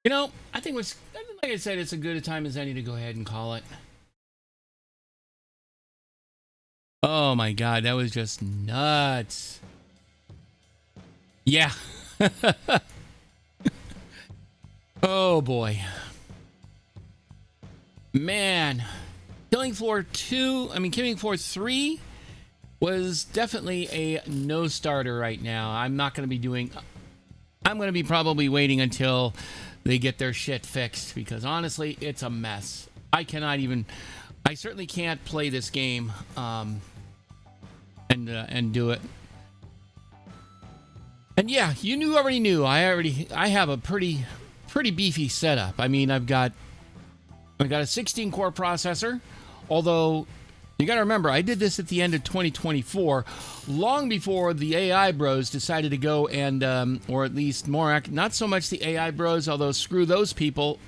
You know, I think like I said, it's as good a time as any to go ahead and call it. Oh, my God. That was just nuts. Yeah. Oh boy, man, Killing Floor 3 was definitely a no starter right now. I'm not going to be doing, I'm going to be probably waiting until they get their shit fixed, because honestly, it's a mess. I certainly can't play this game and do it. And yeah, you already knew. I have a pretty beefy setup. I mean, I've got a 16-core processor. Although you got to remember, I did this at the end of 2024, long before the AI bros decided to go and, or at least not so much the AI bros, although screw those people,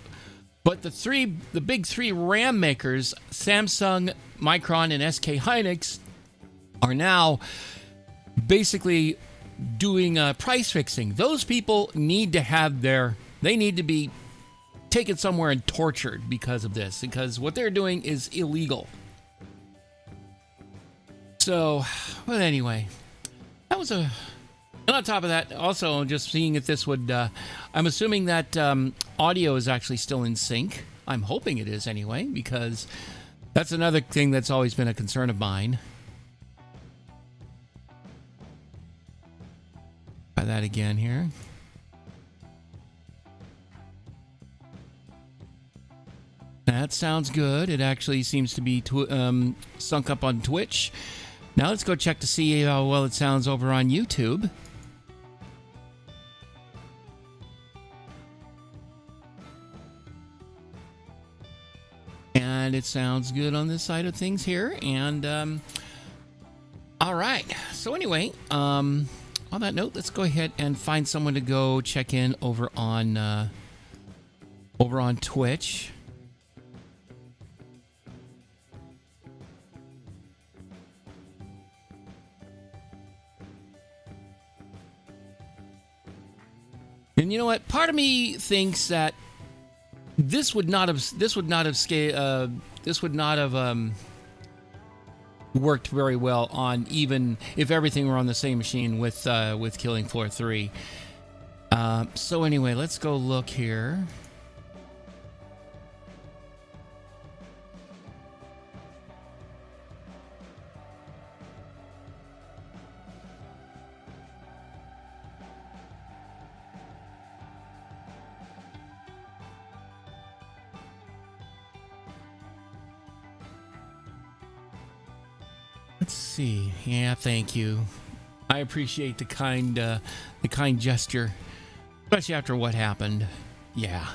but the big three RAM makers, Samsung, Micron, and SK Hynix, are now basically doing price fixing. Those people need to be taken somewhere and tortured because of this, because what they're doing is illegal. So, but anyway, that was and on top of that, also just seeing if this would, I'm assuming that audio is actually still in sync. I'm hoping it is anyway, because that's another thing that's always been a concern of mine. Try that again here. That sounds good. It actually seems to be sunk up on Twitch. Now let's go check to see how well it sounds over on YouTube. And it sounds good on this side of things here. And all right. So anyway, on that note, let's go ahead and find someone to go check in over on Twitch. And you know what? Part of me thinks that this would not have worked very well on, even if everything were on the same machine with Killing Floor 3. So anyway, let's go look here. Let's see. Yeah, thank you. I appreciate the kind gesture, especially after what happened. Yeah.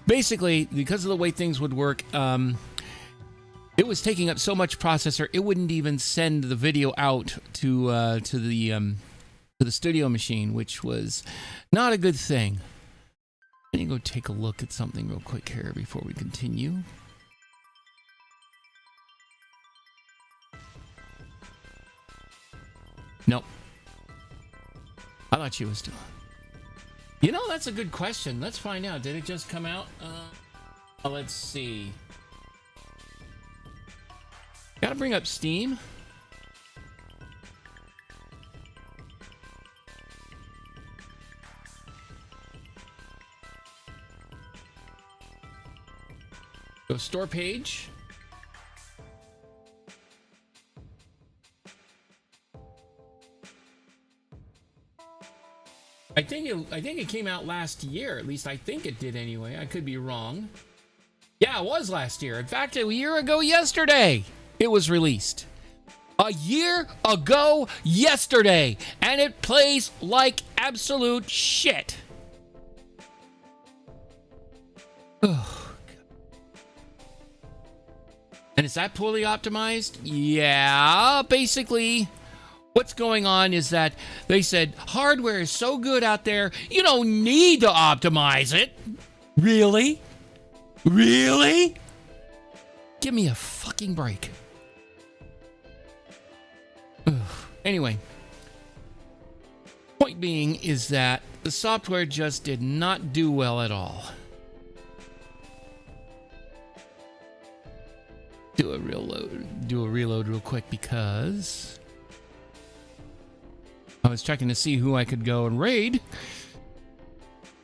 Basically, because of the way things would work, it was taking up so much processor, it wouldn't even send the video out to the studio machine, which was not a good thing. Let me go take a look at something real quick here before we continue. Nope. I thought she was still. You know, that's a good question. Let's find out. Did it just come out? Let's see. Gotta bring up Steam. Go store page. I think it came out last year. At least I think it did anyway. I could be wrong. Yeah, it was last year. In fact, a year ago yesterday, it was released. A year ago yesterday, and it plays like absolute shit. Ugh. And is that poorly optimized? Yeah, basically. What's going on is that they said hardware is so good out there, you don't need to optimize it. Really? Really? Give me a fucking break. Ugh. Anyway, point being is that the software just did not do well at all. Do a reload real quick because I was checking to see who I could go and raid,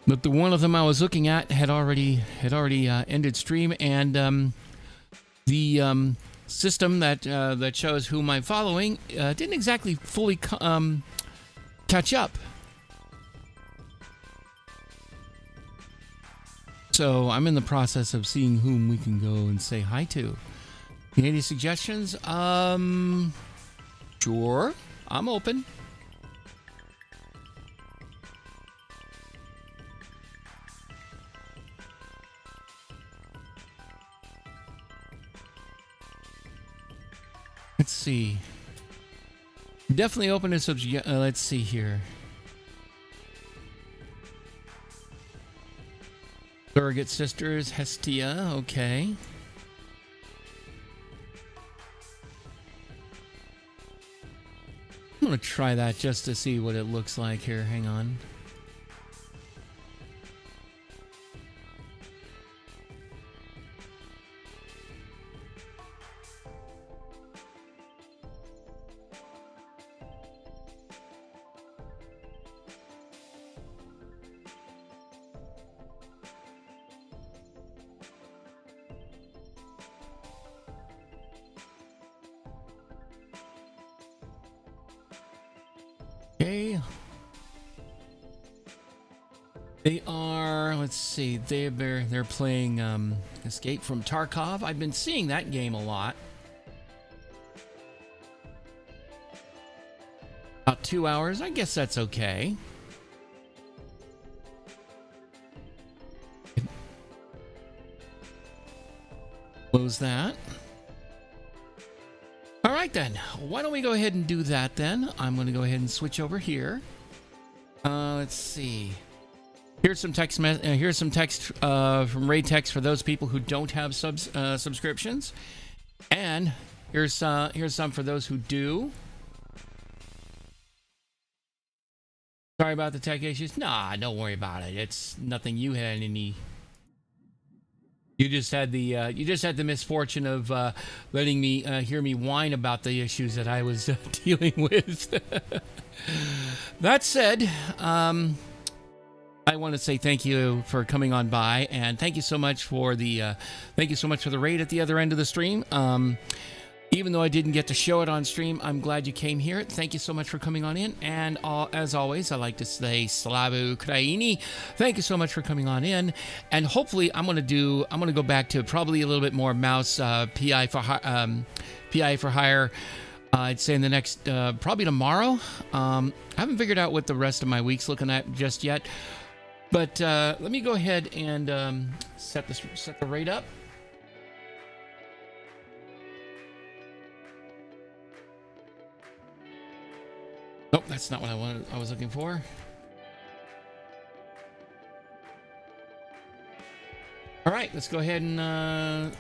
but the one of them I was looking at had already ended stream, and the system that shows whom I'm following didn't exactly fully catch up. So I'm in the process of seeing whom we can go and say hi to. Any suggestions? Sure, I'm open. Let's see. Definitely open to let's see here. Surrogate Sisters, Hestia, okay. I'm gonna try that just to see what it looks like here. Hang on. Okay. They are, let's see, they're playing Escape from Tarkov. I've been seeing that game a lot. About 2 hours. I guess that's okay. Close that. All right then, why don't we go ahead and do that then? I'm going to go ahead and switch over here. Let's see. Here's some text. Here's some text from Raid Text for those people who don't have subscriptions, and here's some for those who do. Sorry about the tech issues. Nah, don't worry about it. It's nothing you had any. You just had the misfortune of letting me hear me whine about the issues that I was dealing with. That said, I want to say thank you for coming on by, and thank you so much for the raid at the other end of the stream. Even though I didn't get to show it on stream, I'm glad you came here. Thank you so much for coming on in. And as always, I like to say Slavu Ukraini. Thank you so much for coming on in. And hopefully, I'm gonna go back to probably a little bit more mouse PI for hire. I'd say in the next probably tomorrow. I haven't figured out what the rest of my week's looking at just yet. But let me go ahead and set the rate up. Oh, that's not what I was looking for. All right, let's go ahead and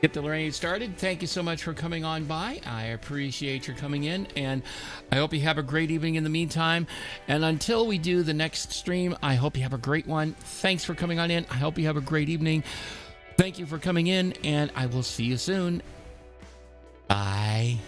get the raid started. Thank you so much for coming on by. I appreciate your coming in, and I hope you have a great evening in the meantime. And until we do the next stream, I hope you have a great one. Thanks for coming on in. I hope you have a great evening. Thank you for coming in, and I will see you soon. Bye.